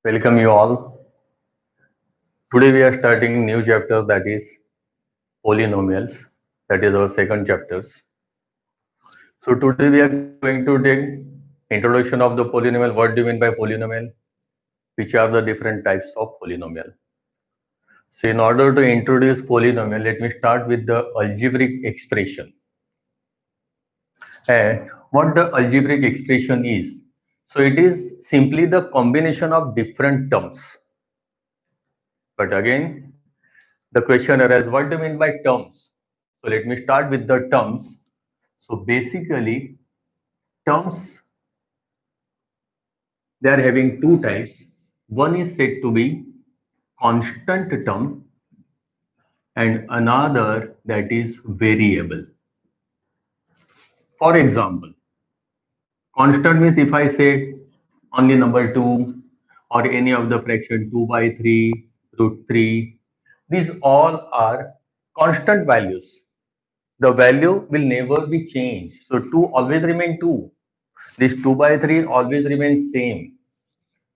Welcome you all. Today we are starting new chapter, that is polynomials. That is our second chapters. So today we are going to take introduction of the polynomial. What do you mean by polynomial? Which are the different types of polynomial? So in order to introduce polynomial, let me start with the algebraic expression. And what the algebraic expression is? So it is simply the combination of different terms. But again, the question arises, what do you mean by terms? So let me start with the terms. So basically, terms, they are having two types. One is said to be constant term and another that is variable. For example, constant means if I say only number 2 or any of the fraction 2 by 3, root 3, these all are constant values. The value will never be changed. So 2 always remain 2. This 2 by 3 always remains same.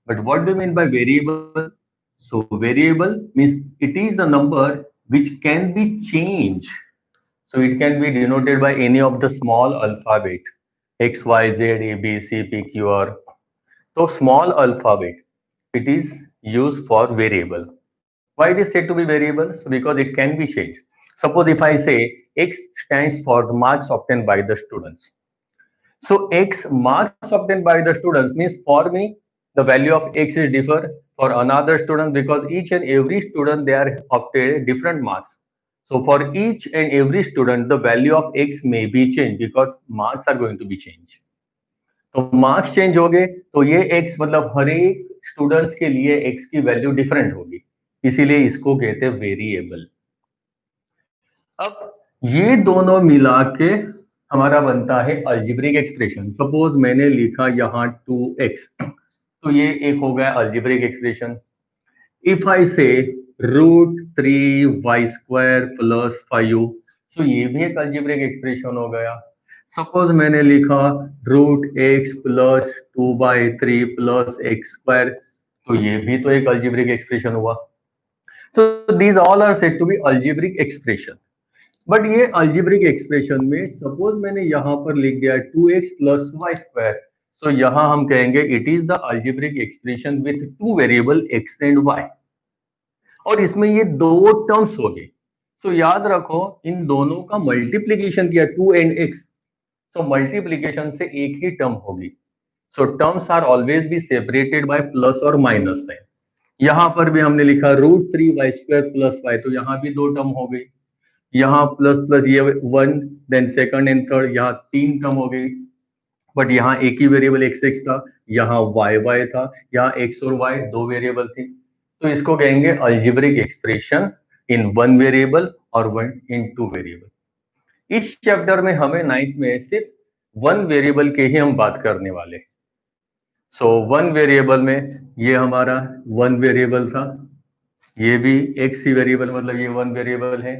But what do you mean by variable? So variable means it is a number which can be changed. So it can be denoted by any of the small alphabet X, Y, Z, A, B, C, P, Q, R. So small alphabet, it is used for variable. Why it is said to be variable? So because it can be changed. Suppose if I say X stands for the marks obtained by the students. So X marks obtained by the students means for me the value of X is differ for another student because each and every student they are obtained different marks. So for each and every student the value of X may be changed because marks are going to be changed. तो marks change हो गए तो ये x मतलब हर एक students के लिए x की वैल्यू डिफरेंट होगी, इसीलिए इसको कहते हैं वेरिएबल. अब ये दोनों मिला के हमारा बनता है अलजेब्रिक एक्सप्रेशन. सपोज मैंने लिखा यहाँ 2x, तो ये एक हो गया अलजेब्रिक एक्सप्रेशन. इफ आई से √3y² प्लस 5, तो ये भी एक अलजेब्रिक एक्सप्रेशन हो गया. सपोज मैंने लिखा √x प्लस 2/3 प्लस x², तो ये भी तो एक अलजेब्रिक एक्सप्रेशन हुआ. तो these all are said to be algebraic expression. But ये अलजेब्रिक एक्सप्रेशन में सपोज मैंने यहां पर लिख दिया 2x प्लस y², सो यहां हम कहेंगे it is the algebraic expression with two variable x and y. और इसमें ये दो टर्म्स हो गए. सो याद रखो इन दोनों का मल्टीप्लीकेशन किया 2 एंड x, तो मल्टीप्लीकेशन से एक ही टर्म होगी. So terms are always be separated by plus और माइनस साइन. यहां पर भी हमने लिखा √3y² प्लस y, तो यहां भी दो टर्म हो गई. यहाँ प्लस प्लस ये 1, देन सेकंड एंड थर्ड, यहाँ 3 टर्म हो गई. बट यहाँ एक ही वेरिएबल x था, यहाँ y था, यहाँ x और y दो वेरिएबल थी. तो इसको कहेंगे अलजेब्रिक एक्सप्रेशन इन वन वेरिएबल और वन इन टू वेरिएबल. इस चैप्टर में हमें 9th में सिर्फ वन वेरिएबल के ही हम बात करने वाले. सो वन वेरिएबल में ये हमारा वन वेरिएबल था, ये भी x ही वेरिएबल मतलब ये वन वेरिएबल है.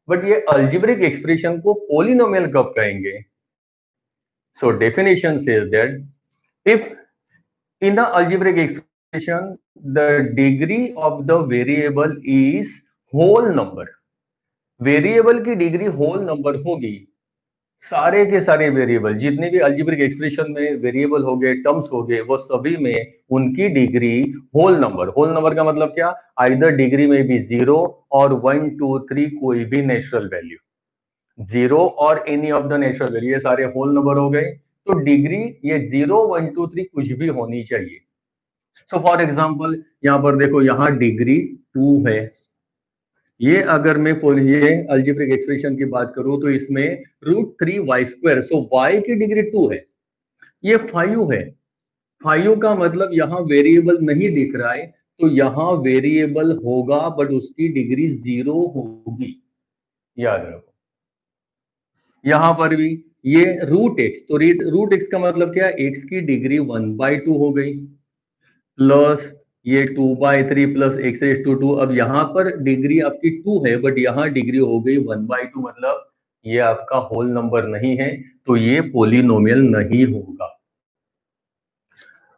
बट ये अलजेब्रिक एक्सप्रेशन को पोलिनोमियल कब कहेंगे? So definition says that if in the algebraic expression the degree of the variable is whole number. Variable की डिग्री होल नंबर होगी. सारे के सारे वेरिएबल जितने भी अलजेब्रिक एक्सप्रेशन में वेरिएबल हो गए, टर्म्स हो गए, वो सभी में उनकी degree whole number. Whole number का मतलब क्या? आइदर डिग्री में भी 0 और 1, 2, 3 कोई भी नेचुरल वैल्यू, 0 और any of the natural value, ये सारे होल नंबर हो गए. तो डिग्री ये 0, 1, 2, 3 कुछ भी होनी चाहिए. सो फॉर एग्जाम्पल यहाँ पर देखो, यहाँ डिग्री 2 है. ये अगर मैं ये अलजेब्रिक एक्सप्रेशन की बात करूं तो इसमें √3y², सो y की डिग्री 2 है. ये 5 है. 5 का मतलब यहाँ वेरिएबल नहीं दिख रहा है, तो यहाँ वेरिएबल होगा बट उसकी डिग्री 0 होगी, याद रखो. यहां पर भी ये √x, तो √x का मतलब क्या है? x की डिग्री 1/2 हो गई प्लस ये 2/3 प्लस x⁻². अब यहाँ पर डिग्री आपकी 2 है बट यहाँ डिग्री हो गई 1/2, मतलब ये आपका होल नंबर नहीं है, तो ये पोलिनोमियल नहीं होगा.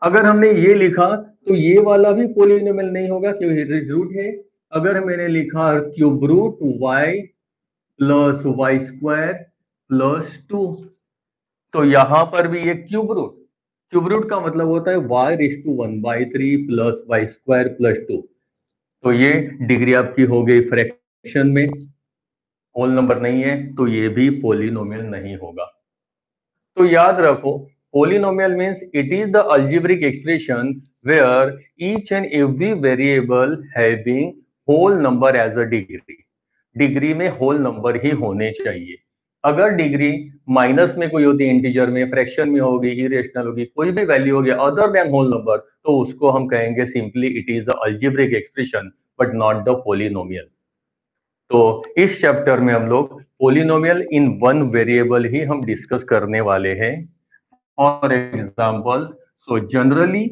अगर हमने ये लिखा तो ये वाला भी पोलिनोमियल नहीं होगा क्योंकि रूट है। अगर मैंने लिखा cube root y plus y square plus 2, तो यहां पर भी ये क्यूब रूट का मतलब होता है y raise to 1/3 plus y square plus 2। तो ये डिग्री आपकी हो गई फ्रैक्शन में, होल नंबर नहीं है, तो ये भी पोलिनोमियल नहीं होगा। तो याद रखो, polynomial means it is the algebraic expression where each and every variable having whole number as a degree। Degree में होल नंबर ही होने चाहिए। अगर डिग्री माइनस में कोई होती है, इंटीजर में, फ्रैक्शन में होगी, इरेशनल होगी, कोई भी वैल्यू होगी अदर देन होल नंबर, तो उसको हम कहेंगे simply it is the algebraic expression but not the polynomial. तो इस चैप्टर में हम लोग पोलिनोमियल इन वन वेरिएबल ही हम डिस्कस करने वाले हैं। For example, so generally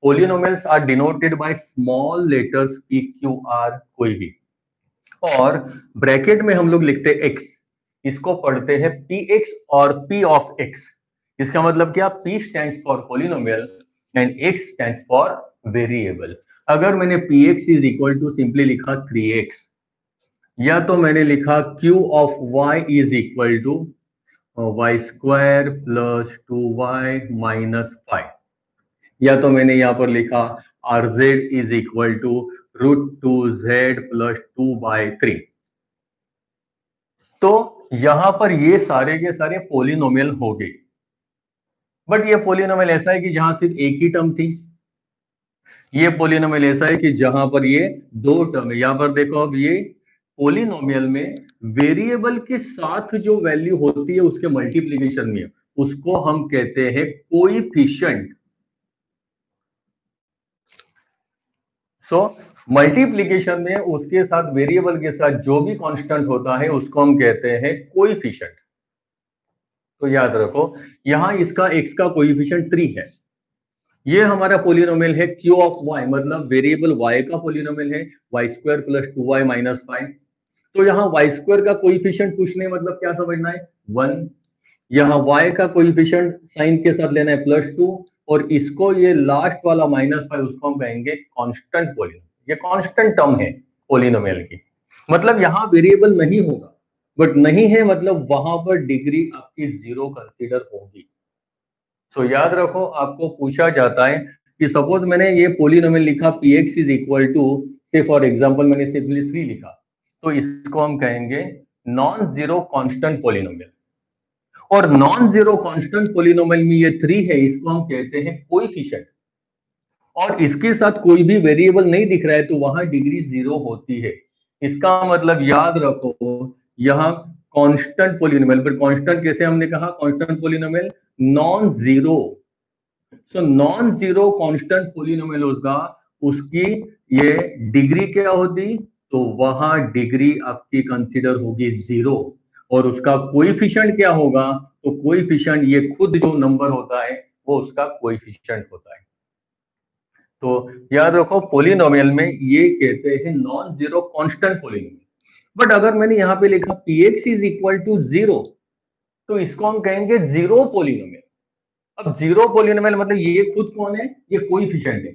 polynomials are denoted by small letters p q r कोई भी, और ब्रैकेट में हम लोग लिखते हैं एक्स, इसको पढ़ते हैं पी एक्स और पी ऑफ एक्स। इसका मतलब क्या, p stands for polynomial and x stands for variable. अगर मैंने p x is equal to simply लिखा 3x, या तो मैंने लिखा q of y is equal to y square plus 2y minus 5, या तो मैंने यहां पर लिखा r z is equal to √2z plus 2/3। तो यहां पर ये सारे के सारे पोलिनोमियल हो गए, बट ये पोलिनोमियल ऐसा है कि जहां सिर्फ एक ही टर्म थी। ये पोलिनोमियल ऐसा है कि जहां पर ये दो टर्म है। यहां पर देखो, अब ये पोलिनोमियल में वेरिएबल के साथ जो वैल्यू होती है उसके मल्टीप्लीकेशन में, उसको हम कहते हैं कोएफिशिएंट। सो मल्टीप्लीकेशन में उसके साथ, वेरिएबल के साथ जो भी कांस्टेंट होता है उसको हम कहते हैं कोएफिशिएंट। तो याद रखो, यहां इसका x का कोएफिशिएंट 3 है। ये हमारा पोलिनोमियल है q ऑफ y, मतलब वेरिएबल y का पोलिनोमियल है y square plus 2y minus 5। तो यहाँ वाई स्क्वायर का कोएफिशिएंट पूछने मतलब क्या समझना है, 1। यहाँ y का कोएफिशिएंट साइन के साथ लेना है +2, और इसको ये लास्ट वाला -5 उसको हम कहेंगे कांस्टेंट पोलिनोमियल। ये कांस्टेंट टर्म है पोलिनोमियल की, मतलब यहाँ वेरिएबल नहीं होगा, बट नहीं है मतलब वहां पर डिग्री आपकी 0 कंसीडर होगी। तो याद रखो, आपको पूछा जाता है कि सपोज मैंने ये पोलिनोमियल लिखा p x is equal to, say for example मैंने सिंपली 3 लिखा, तो इसको हम कहेंगे नॉन जीरो कांस्टेंट पोलिनोमियल। और नॉन जीरो कांस्टेंट पोलिनोमियल में ये 3 है, इसको हम कहते हैं कोएफिशिएंट। और इसके साथ कोई भी वेरिएबल नहीं दिख रहा है तो वहां डिग्री 0 होती है। इसका मतलब याद रखो, यहाँ कांस्टेंट पोलिनोमियल, पर कांस्टेंट कैसे हमने कहा, constant polynomial non zero. So non zero constant polynomial होगा, उसकी ये डिग्री क्या होती, तो वहां डिग्री आपकी कंसीडर होगी 0। और उसका कोएफिशिएंट क्या होगा, तो कोएफिशिएंट ये खुद जो नंबर होता है वो उसका कोएफिशिएंट होता है। तो याद रखो, पोलिनोमियल में ये कहते हैं non zero constant polynomial. But अगर मैंने यहां पे लिखा p x is equal to 0, तो इसको हम कहेंगे जीरो पोलिनोमियल। अब जीरो पोलिनोमियल मतलब ये खुद कौन है, ये कोएफिशिएंट है।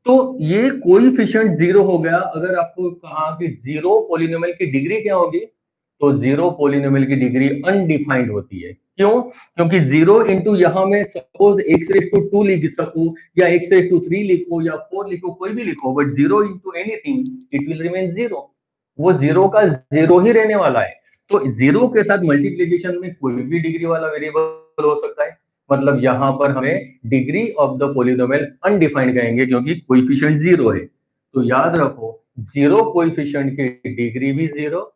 तो ये कोएफिशिएंट 0 हो गया। अगर आपको कहा कि जीरो पोलिनोमियल की डिग्री क्या होगी, तो जीरो पोलिनोमियल की डिग्री अनडिफाइंड होती है। क्यों, क्योंकि 0 इंटू यहां में सपोज x⁻² लिख सकूं, या x⁻³ लिखो, या 4 लिखो, कोई भी लिखो, but 0 into anything it will remain 0। वो 0 का 0 ही रहने वाला है। तो 0 के साथ मल्टीप्लीकेशन में कोई भी डिग्री वाला वेरिएबल हो सकता है, मतलब यहां पर हमें degree of the polynomial undefined कहेंगे क्योंकि कोएफिशिएंट 0 है। तो याद रखो, जीरो कोएफिशिएंट की डिग्री भी 0,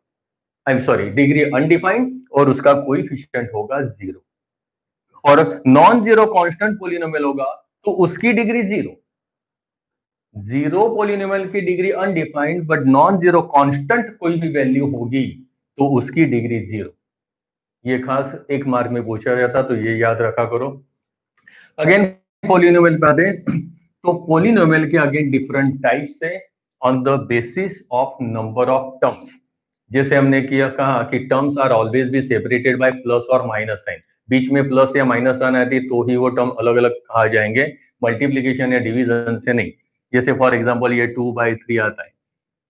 I am sorry, degree undefined, और उसका कोएफिशिएंट होगा 0। और नॉन जीरो कांस्टेंट पोलिनोमियल होगा तो उसकी डिग्री 0। जीरो पोलिनोमियल की degree undefined, but non zero constant कोई भी वैल्यू होगी तो उसकी डिग्री 0। ये खास एक मार्क में पूछा जाता, तो ये याद रखा करो। अगेन पोलिनोमियल पे आते हैं, तो पोलिनोमियल के अगेन डिफरेंट टाइप्स है on the basis of number of terms. जैसे हमने किया कहा कि terms are always be separated by plus और माइनस साइन, बीच में प्लस या माइनस साइन आती तो ही वो टर्म अलग अलग कहा जाएंगे। मल्टीप्लीकेशन या डिवीजन से नहीं। जैसे फॉर एग्जांपल ये 2/3 आता है,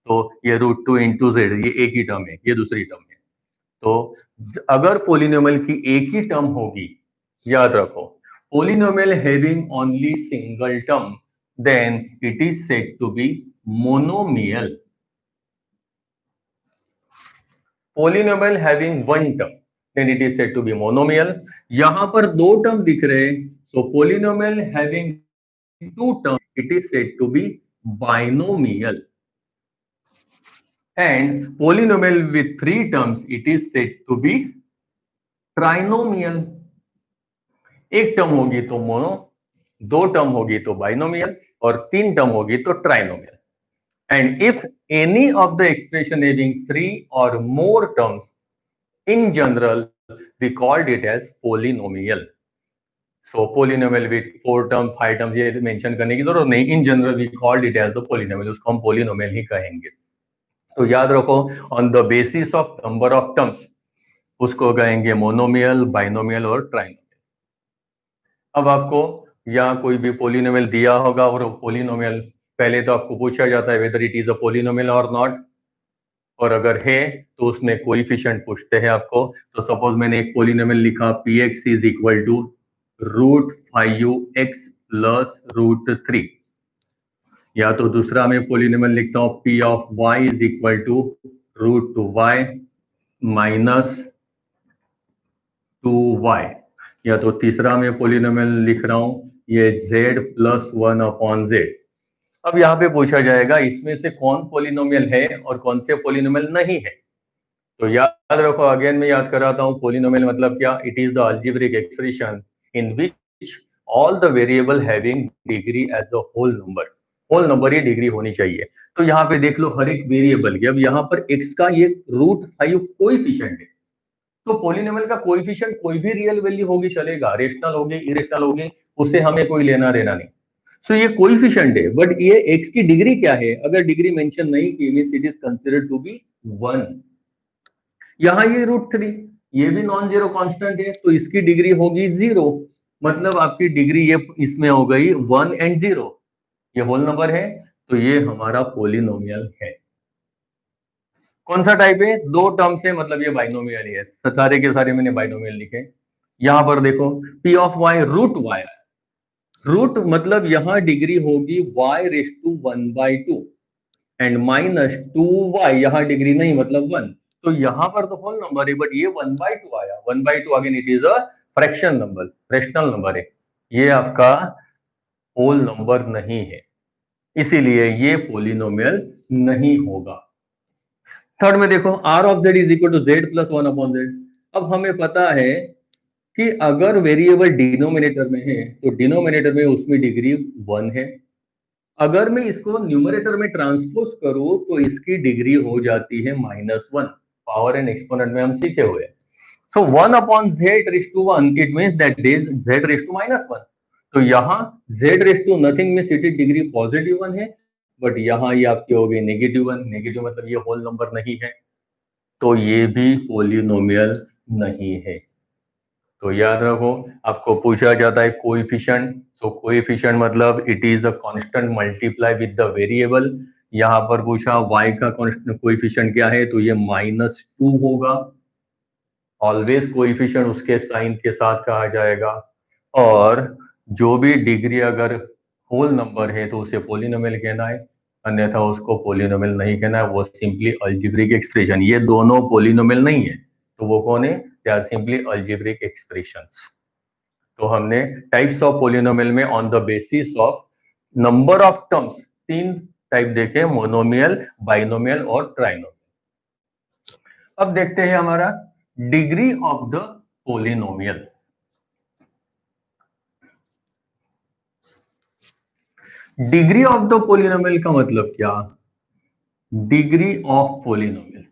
तो ये √2 इंटू जेड, ये एक ही टर्म है, ये दूसरी टर्म है। तो अगर पोलिनोमियल की एक ही टर्म होगी, याद रखो, polynomial having only single term, then it is said to be monomial. Polynomial having one term, then it is said to be monomial. यहां पर दो टर्म दिख रहे हैं, so polynomial having two term, it is said to be binomial. And polynomial with three terms, it is said to be trinomial. एक term होगी तो mono, दो टर्म होगी तो बाइनोमियल, और तीन टर्म होगी तो trinomial. And if any of the expression having three और more terms, in general we called it as polynomial. So polynomial with four term, five terms, ये मेंशन करने की जरूरत नहीं, in general we called it as the polynomial, उसको हम polynomial ही कहेंगे। तो याद रखो, on the basis of number of terms उसको कहेंगे मोनोमियल, बाइनोमियल और ट्राइनोमियल। अब आपको या कोई भी पोलिनोमियल दिया होगा, और पोलिनोमियल पहले तो आपको पूछा जाता है whether it is a polynomial और नॉट, और अगर है तो उसमें कोएफिशिएंट पूछते हैं आपको। तो सपोज मैंने एक पोलिनोमियल लिखा px is equal to √5x plus √3, या तो दूसरा मैं पोलिनोमियल लिखता हूं p of y is equal to √2y minus 2y, या तो तीसरा मैं पोलिनोमियल लिख रहा हूं ये z प्लस 1/z। अब यहाँ पे पूछा जाएगा इसमें से कौन पोलिनोमियल है और कौन से पोलिनोमियल नहीं है। तो याद रखो, अगेन मैं याद कराता हूं, पोलिनोमियल मतलब क्या, it is the algebraic expression in which all the variable having degree as a whole number ही डिग्री होनी चाहिए। तो यहाँ पे देख लो हर एक वेरिएबल की, अब यहाँ पर x का ये √5 कोएफिशिएंट है, तो पोलिनोमियल का कोएफिशिएंट कोई भी रियल वैल्यू होगी चलेगा, रेशनल होगी, इरेशनल होगी, उससे हमें कोई लेना देना नहीं। सो ये कोएफिशिएंट है, बट ये x की डिग्री क्या है, अगर डिग्री मेंशन नहीं की, means it is considered to be 1। यहाँ ये √3, ये भी नॉन जीरो कांस्टेंट है, तो इसकी डिग्री होगी 0, मतलब आपकी डिग्री ये इसमें हो गई 1 एंड 0। ये होल नंबर है, तो ये हमारा पोलिनोमियल है। कौन सा टाइप है, दो टर्म से, मतलब ये बाइनोमियल ही है, सारे के सारे मैंने बाइनोमियल लिखे। यहां पर देखो p of y √y, root मतलब यहां डिग्री होगी y⁻1/2 एंड माइनस 2y, यहां डिग्री नहीं मतलब 1, तो यहां पर तो होल नंबर है, बट ये 1/2 आया, 1/2 again it is a fraction number, fractional number है, ये आपका होल नंबर नहीं है, इसीलिए ये पोलिनोमियल नहीं होगा। थर्ड में देखो r of z is equal to z plus 1/z। अब हमें पता है कि अगर वेरिएबल डिनोमिनेटर में है तो डिनोमिनेटर में उसमें डिग्री 1 है, अगर मैं इसको न्यूमरेटर में ट्रांसपोज करूं तो इसकी डिग्री हो जाती है -1। पावर एंड एक्सपोनेंट में हम सीखे हुए हैं। सो 1/z⁻1, it means that z⁻1। तो यहाँ z⁻ नथिंग में सीटेड डिग्री पॉजिटिव 1 है, बट यहाँ ये आपकी हो गई -1, नेगेटिव मतलब ये होल नंबर नहीं है, तो ये भी पोलिनोमियल नहीं है। तो याद रखो, आपको पूछा जाता है कोएफिशिएंट, तो कोएफिशिएंट मतलब it is a constant multiply with the variable. यहाँ पर पूछा y का कोएफिशिएंट क्या है, तो ये -2 होगा, ऑलवेज कोएफिशिएंट उसके साइन के साथ कहा जाएगा, और जो भी डिग्री अगर होल नंबर है तो उसे पोलिनोमियल कहना है, अन्यथा उसको पोलिनोमियल नहीं कहना है, वो सिंपली अलजेब्रिक एक्सप्रेशन। ये दोनों पोलिनोमियल नहीं है, तो वो कौन है, they are simply algebraic expressions. तो हमने टाइप्स ऑफ पोलिनोमियल में on the basis of number of terms तीन टाइप देखे, मोनोमियल, बाइनोमियल और ट्राइनोमियल। अब देखते हैं हमारा degree of the polynomial. Degree of the polynomial का मतलब क्या, डिग्री ऑफ पोलिनोमियल,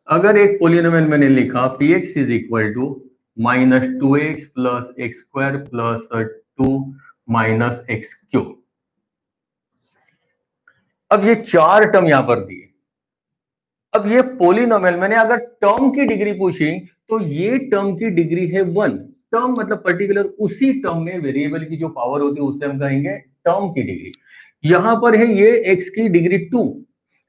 अगर एक पोलिनोमियल मैंने लिखा px is equal to -2x plus x² plus 2 minus x³। अब ये चार टर्म यहां पर दिए, अब ये पोलिनोमियल मैंने अगर टर्म की डिग्री पूछी तो ये टर्म की डिग्री है 1, टर्म मतलब पर्टिकुलर उसी टर्म में वेरिएबल की जो पावर होती है उससे हम कहेंगे टर्म की डिग्री। यहां पर है ये x की डिग्री 2,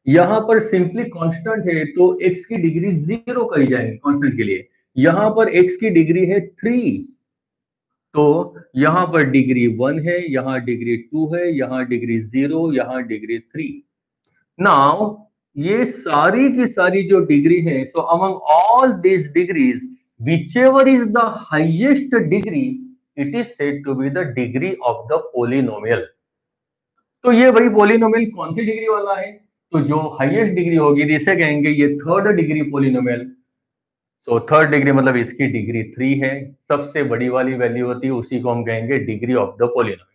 यहां पर सिंपली कांस्टेंट है तो x की डिग्री 0 कही जाएंगे कांस्टेंट के लिए। यहां पर x की डिग्री है 3, तो यहां पर डिग्री 1 है, यहां डिग्री 2 है, यहां डिग्री 0, यहां डिग्री 3। नाउ ये सारी की सारी जो डिग्री है, तो among all this degrees whichever is the highest degree, it is said to be the degree of the polynomial। तो ये वही पोलिनोमियल कौन सी डिग्री वाला है, तो जो हाईएस्ट डिग्री होगी इसे कहेंगे ये थर्ड डिग्री पोलिनोमियल। तो थर्ड डिग्री मतलब इसकी डिग्री 3 है, सबसे बड़ी वाली वैल्यू होती है उसी को हम कहेंगे डिग्री ऑफ द पोलिनोमियल।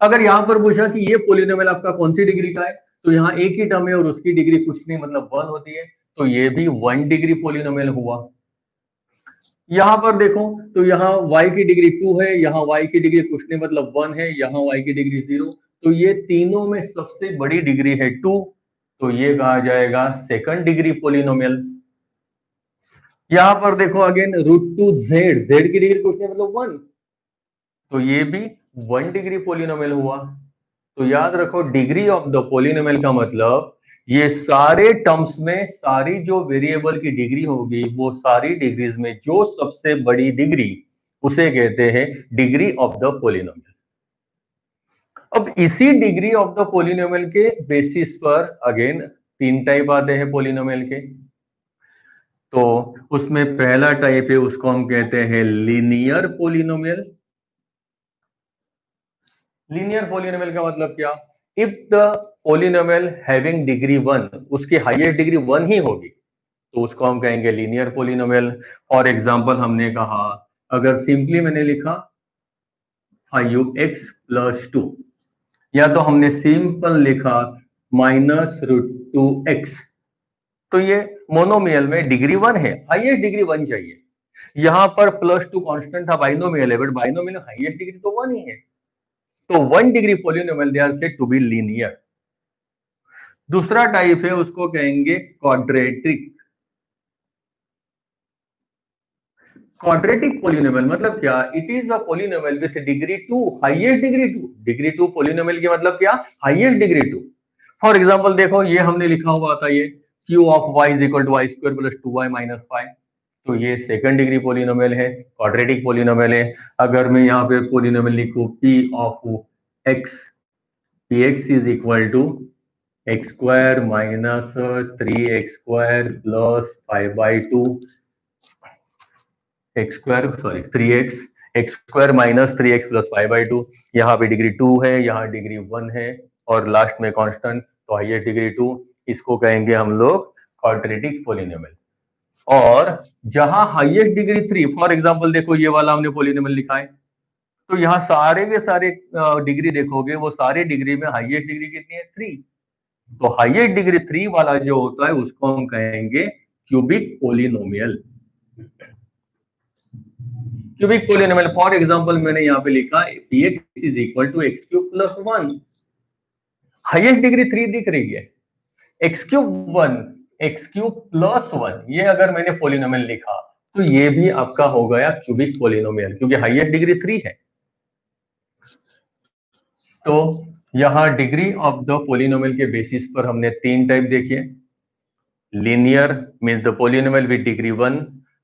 अगर यहां पर पूछा कि ये पोलिनोमियल आपका कौन सी डिग्री का है, तो यहाँ एक ही टर्म है और उसकी डिग्री कुछ नहीं मतलब 1 होती है, तो ये भी 1 डिग्री पोलिनोमियल हुआ। यहां पर देखो तो यहाँ y की डिग्री 2 है, यहाँ y की डिग्री कुछ नहीं मतलब 1 है, यहाँ y की डिग्री 0, तो ये तीनों में सबसे बड़ी डिग्री है 2, तो ये कहा जाएगा सेकंड डिग्री पोलिनोमियल। यहां पर देखो अगेन √2z, z की डिग्री कुछ नहीं मतलब 1, तो ये भी 1 डिग्री पोलिनोमियल हुआ। तो याद रखो डिग्री ऑफ द पोलिनोमियल का मतलब ये सारे टर्म्स में सारी जो वेरिएबल की डिग्री होगी वो सारी डिग्रीज में जो सबसे बड़ी डिग्री उसे कहते हैं डिग्री ऑफ द पोलिनोमियल। अब इसी डिग्री ऑफ द पोलिनोमियल के बेसिस पर अगेन 3 टाइप आते हैं पोलिनोमियल के। तो उसमें पहला टाइप है उसको हम कहते हैं लीनियर पोलिनोमियल। लीनियर पोलिनोमियल का मतलब क्या, if the polynomial having degree 1, उसकी हाईएस्ट डिग्री 1 ही होगी तो उसको हम कहेंगे लीनियर पोलिनोमियल। फॉर एग्जांपल हमने कहा, अगर सिंपली मैंने लिखा 5x + 2, या तो हमने सिंपल लिखा -√2x, तो ये मोनोमियल में डिग्री 1 है, हाईएस्ट डिग्री 1 चाहिए। यहां पर +2 कांस्टेंट था, बाइनोमियल है, बट बाइनोमियल हाईएस्ट डिग्री तो 1 ही है, तो 1 degree polynomial they are said to be linear. दूसरा टाइप है उसको कहेंगे क्वाड्रेटिक। क्वाड्रेटिक पोलिनोमियल मतलब क्या, it is a polynomial with degree 2, highest degree 2। Degree 2 polynomial के मतलब क्या, हाईएस्ट डिग्री 2। फॉर एग्जांपल देखो ये हमने लिखा हुआ था ये q of y = y² + 2y - 5, तो ये सेकंड डिग्री पोलिनोमियल है, क्वाड्रेटिक पोलिनोमियल है। अगर मैं यहाँ पे पोलिनोमियल लिखूं p of x, px = x² - 3x² + 5/2, x² - 3x + 5/2। यहाँ पे डिग्री 2 है, यहाँ डिग्री 1 है और लास्ट में कांस्टेंट, तो हाईएस्ट डिग्री 2, इसको कहेंगे हम लोग क्वाड्रेटिक पोलिनोमियल। और जहां हाईएस्ट डिग्री 3, फॉर एग्जांपल देखो ये वाला हमने पोलिनोमियल लिखा है, तो यहाँ सारे के सारे डिग्री देखोगे वो सारे डिग्री में हाईएस्ट डिग्री कितनी है, 3, तो हाईएस्ट डिग्री 3 वाला जो होता है उसको हम कहेंगे cubic polynomial. Cubic polynomial for example मैंने यहाँ पे लिखा px = x³ + 1, हाईएस्ट डिग्री 3 दिख रही है, x³ 1, x³ + 1, ये अगर मैंने पोलिनोमियल लिखा तो ये भी आपका हो गया क्यूबिक पोलिनोमियल क्योंकि हाईएस्ट डिग्री 3 है। तो यहाँ डिग्री ऑफ द पोलिनोमियल के बेसिस पर हमने 3 टाइप देखे, linear means the polynomial with degree 1,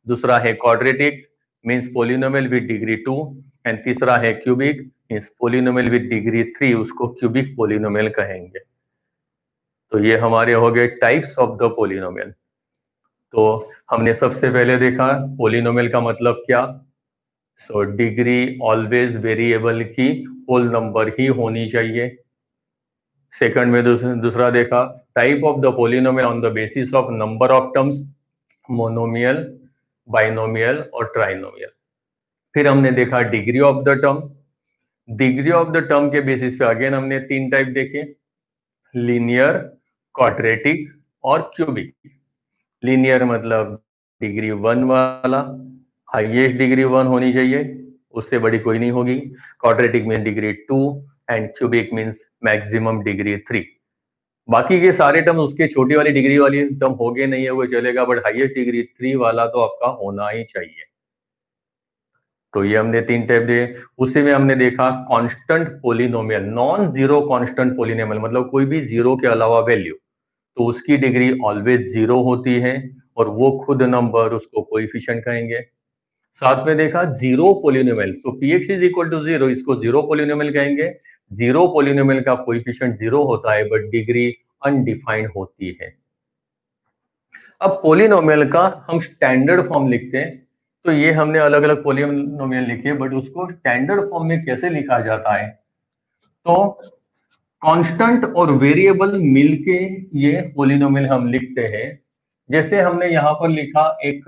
दूसरा है quadratic means polynomial with degree 2, and तीसरा है cubic means polynomial with degree 3, उसको क्यूबिक पोलिनोमियल कहेंगे। तो ये हमारे हो गए टाइप्स ऑफ द पोलिनोमियल। तो हमने सबसे पहले देखा पोलिनोमियल का मतलब क्या, सो डिग्री ऑलवेज वेरिएबल की होल नंबर ही होनी चाहिए। सेकंड में दूसरा देखा type of the polynomial on the basis of number of terms, monomial, binomial और ट्राइनोमियल। फिर हमने देखा degree of the term, degree of the term के बेसिस पे अगेन हमने 3 टाइप देखे, लीनियर, क्वाड्रेटिक और क्यूबिक। लीनियर मतलब डिग्री 1 वाला, हाईएस्ट डिग्री 1 होनी चाहिए, उससे बड़ी कोई नहीं होगी। Quadratic mean degree 2 and cubic means maximum degree 3। बाकी के सारे टर्म उसके छोटी वाली डिग्री वाली टर्म हो गए नहीं है वो चलेगा, बट हाईएस्ट डिग्री 3 वाला तो आपका होना ही चाहिए। तो ये हमने 3 टाइप दिए। उसी में हमने देखा constant polynomial, non zero constant polynomial मतलब कोई भी जीरो के अलावा वैल्यू, तो उसकी डिग्री ऑलवेज जीरो होती है और वो खुद नंबर, उसको कोएफिशिएंट कहेंगे। साथ में देखा जीरो पोलिनोमियल, तो px is equal to zero, इसको जीरो पोलिनोमियल कहेंगे। जीरो पोलिनोमियल का कोएफिशिएंट जीरो होता है बट डिग्री अनडिफाइंड होती है। अब पोलिनोमियल का हम स्टैंडर्ड फॉर्म लिखते हैं, तो ये हमने अलग अलग पोलिनोमियल लिखे, बट उसको स्टैंडर्ड फॉर्म में कैसे लिखा जाता है, तो कांस्टेंट और वेरिएबल मिलके ये पोलिनोमियल हम लिखते हैं। जैसे हमने यहां पर लिखा एक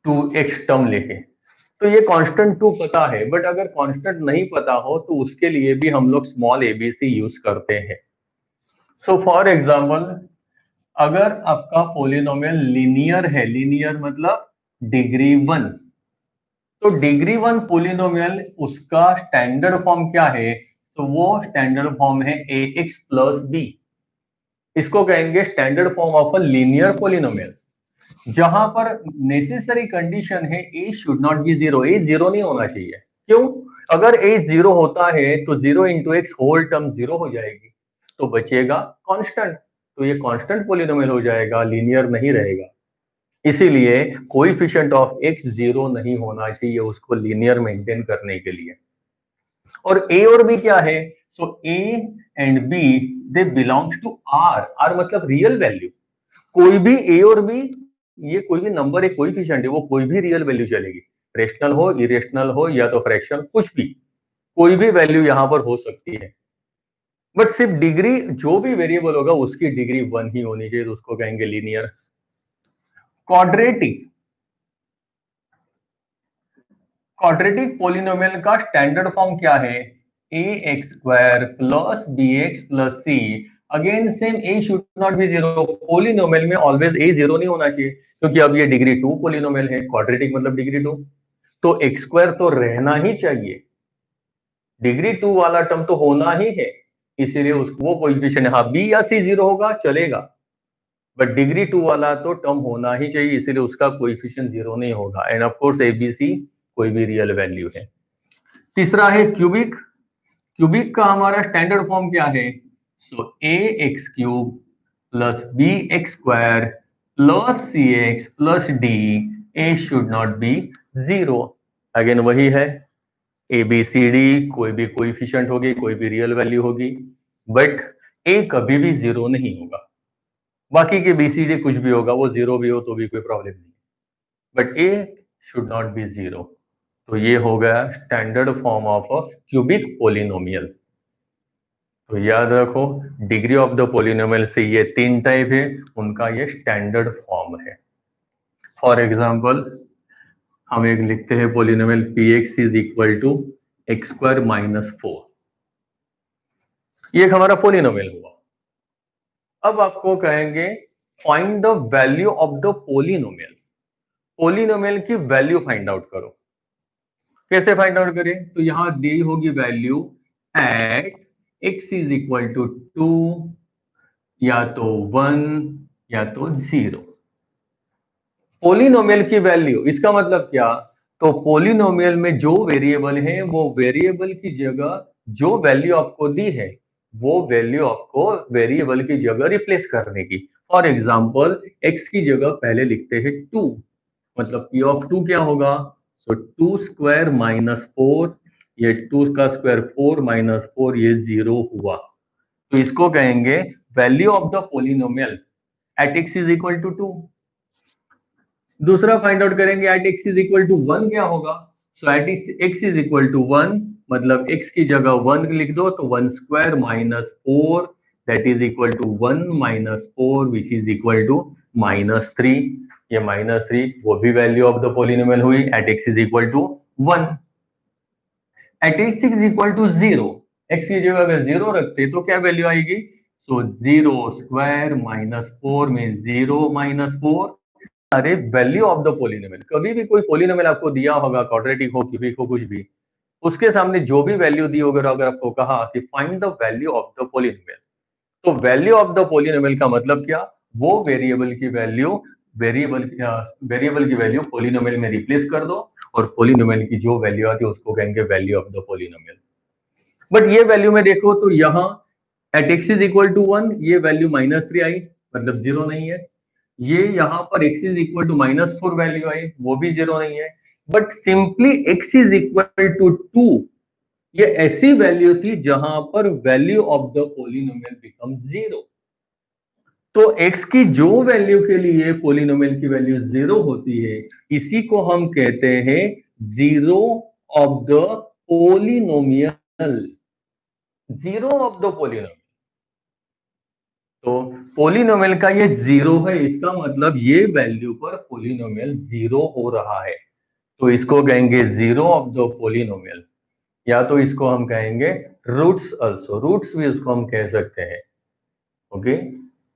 2x टर्म लेके, तो ये कांस्टेंट 2 पता है, बट अगर कांस्टेंट नहीं पता हो तो उसके लिए भी हम लोग स्मॉल एबीसी यूज करते हैं। सो फॉर एग्जांपल, अगर आपका पोलिनोमियल लीनियर है, लीनियर मतलब डिग्री 1, तो डिग्री 1 पोलिनोमियल उसका स्टैंडर्ड फॉर्म क्या है, तो वो स्टैंडर्ड फॉर्म है ax प्लस बी। इसको कहेंगे standard form of a linear polynomial, जहां पर नेसेसरी कंडीशन है a should not be zero, a zero नहीं होना चाहिए। क्यों? अगर ए जीरो होता है तो zero into x whole term zero हो जाएगी, तो बचेगा कांस्टेंट, तो ये कांस्टेंट पोलिनोमियल हो जाएगा, लीनियर नहीं रहेगा। इसीलिए कोएफिशिएंट ऑफ एक्स जीरो नहीं होना चाहिए उसको लीनियर मेंटेन करने के लिए। और ए और बी क्या है, so a and b they belongs to R, R मतलब रियल वैल्यू। कोई भी ए और बी, ये कोई भी नंबर है, कोएफिशिएंट है, वो कोई भी रियल वैल्यू चलेगी, रेशनल हो, इरेशनल हो या तो फ्रैक्शन, कुछ भी, कोई भी वैल्यू यहां पर हो सकती है। बट सिर्फ डिग्री, जो भी वेरिएबल होगा उसकी डिग्री 1 ही होनी चाहिए, तो उसको कहेंगे लीनियर। क्वाड्रेटिक, क्वाड्रेटिक पोलिनोमियल का स्टैंडर्ड फॉर्म क्या है, a x square plus b x plus c. Again same, a should not be zero, polynomial में ऑलवेज ए जीरो नहीं होना चाहिए, क्योंकि अब ये डिग्री 2 पोलिनोमियल है, क्वाड्रेटिक मतलब डिग्री 2, तो एक्स स्क्वायर तो रहना ही चाहिए, डिग्री 2 वाला टर्म तो होना ही है, इसीलिए उसको वो कोएफिशिएंट, हाँ बी या सी जीरो होगा चलेगा, बट डिग्री 2 वाला तो टर्म होना ही चाहिए, इसीलिए उसका कोएफिशिएंट जीरो नहीं होगा। एंड ऑफ कोर्स एबीसी कोई भी रियल वैल्यू है। तीसरा है क्यूबिक, क्यूबिक का हमारा स्टैंडर्ड फॉर्म क्या है, so a x cube plus b x square plus c x plus d, a should not be zero. Again वही है, ए बी सी डी कोई भी कोएफिशिएंट होगी, कोई भी रियल वैल्यू होगी, बट ए कभी भी जीरो नहीं होगा। बाकी के बीसीडी कुछ भी होगा, वो जीरो भी हो तो भी कोई प्रॉब्लम नहीं, but A should not be zero. तो ये हो गया standard form of a cubic polynomial. तो याद रखो, डिग्री ऑफ द पोलिनोमियल से ये 3 टाइप है, उनका ये स्टैंडर्ड फॉर्म है। फॉर एग्जाम्पल, हम एक लिखते हैं polynomial p x is equal to x square minus 4, ये एक हमारा पोलिनोमियल हुआ। अब आपको कहेंगे find the value of the polynomial, polynomial की वैल्यू फाइंड आउट करो। कैसे फाइंड आउट करें, तो यहां दी होगी value at x is equal to 2 या तो 1 या तो 0। पोलिनोमियल की वैल्यू, इसका मतलब क्या, तो पोलिनोमियल में जो वेरिएबल है वो वेरिएबल की जगह जो वैल्यू आपको दी है वो वैल्यू आपको वेरिएबल की जगह रिप्लेस करने की। फॉर एग्जाम्पल, x की जगह पहले लिखते हैं 2, मतलब p ऑफ 2 क्या होगा, सो 2 स्क्वायर माइनस 4, ये 2 का स्क्वायर 4 माइनस 4, ये 0 हुआ, तो इसको कहेंगे value of the polynomial at x is equal to 2। दूसरा फाइंड आउट करेंगे at x is equal to 1 क्या होगा, so at x is equal to 1 मतलब x की जगह 1 लिख दो, तो 1 square minus 4 that is equal to 1 minus 4 which is equal to minus 3। ये माइनस 3 वो भी वैल्यू ऑफ द पोलिनोमियल हुई at x is equal to 1। At x is equal to 0, x की जगह अगर 0 रखते तो क्या वैल्यू आएगी, सो 0 स्क्वायर माइनस 4 मीन 0 माइनस 4। अरे वैल्यू ऑफ द पोलिनोमियल, कभी भी कोई पोलिनोमियल आपको दिया होगा, क्वाड्रेटिक हो, क्यूबिक हो, कुछ भी, उसके सामने जो भी वैल्यू दी होगी, अगर आपको कहा कि find the value of the polynomial, तो वैल्यू ऑफ द पोलिनोमियल का मतलब क्या, वो वेरिएबल की वैल्यू, वेरिएबल की वैल्यू पोलिनोमियल में रिप्लेस कर दो और पोलिनोमियल की जो वैल्यू आती है उसको कहेंगे value of the polynomial. But ये वैल्यू में देखो तो यहाँ at x is equal to 1 ये वैल्यू -3 आई, मतलब जीरो नहीं है। ये यहाँ पर x is equal to -4 value आई, वो भी जीरो नहीं है। But simply x is equal to 2 ये ऐसी वैल्यू थी जहां पर value of the polynomial become zero. तो x की जो वैल्यू के लिए पोलिनोमियल की वैल्यू जीरो होती है इसी को हम कहते हैं zero of the polynomial, zero of the polynomial. तो पोलिनोमियल का ये जीरो है, इसका मतलब ये वैल्यू पर पोलिनोमियल जीरो हो रहा है, तो इसको कहेंगे जीरो ऑफ द पोलिनोमियल, या तो इसको हम कहेंगे रूट्स अल्सो, रूट्स भी इसको हम कह सकते हैं। ओके,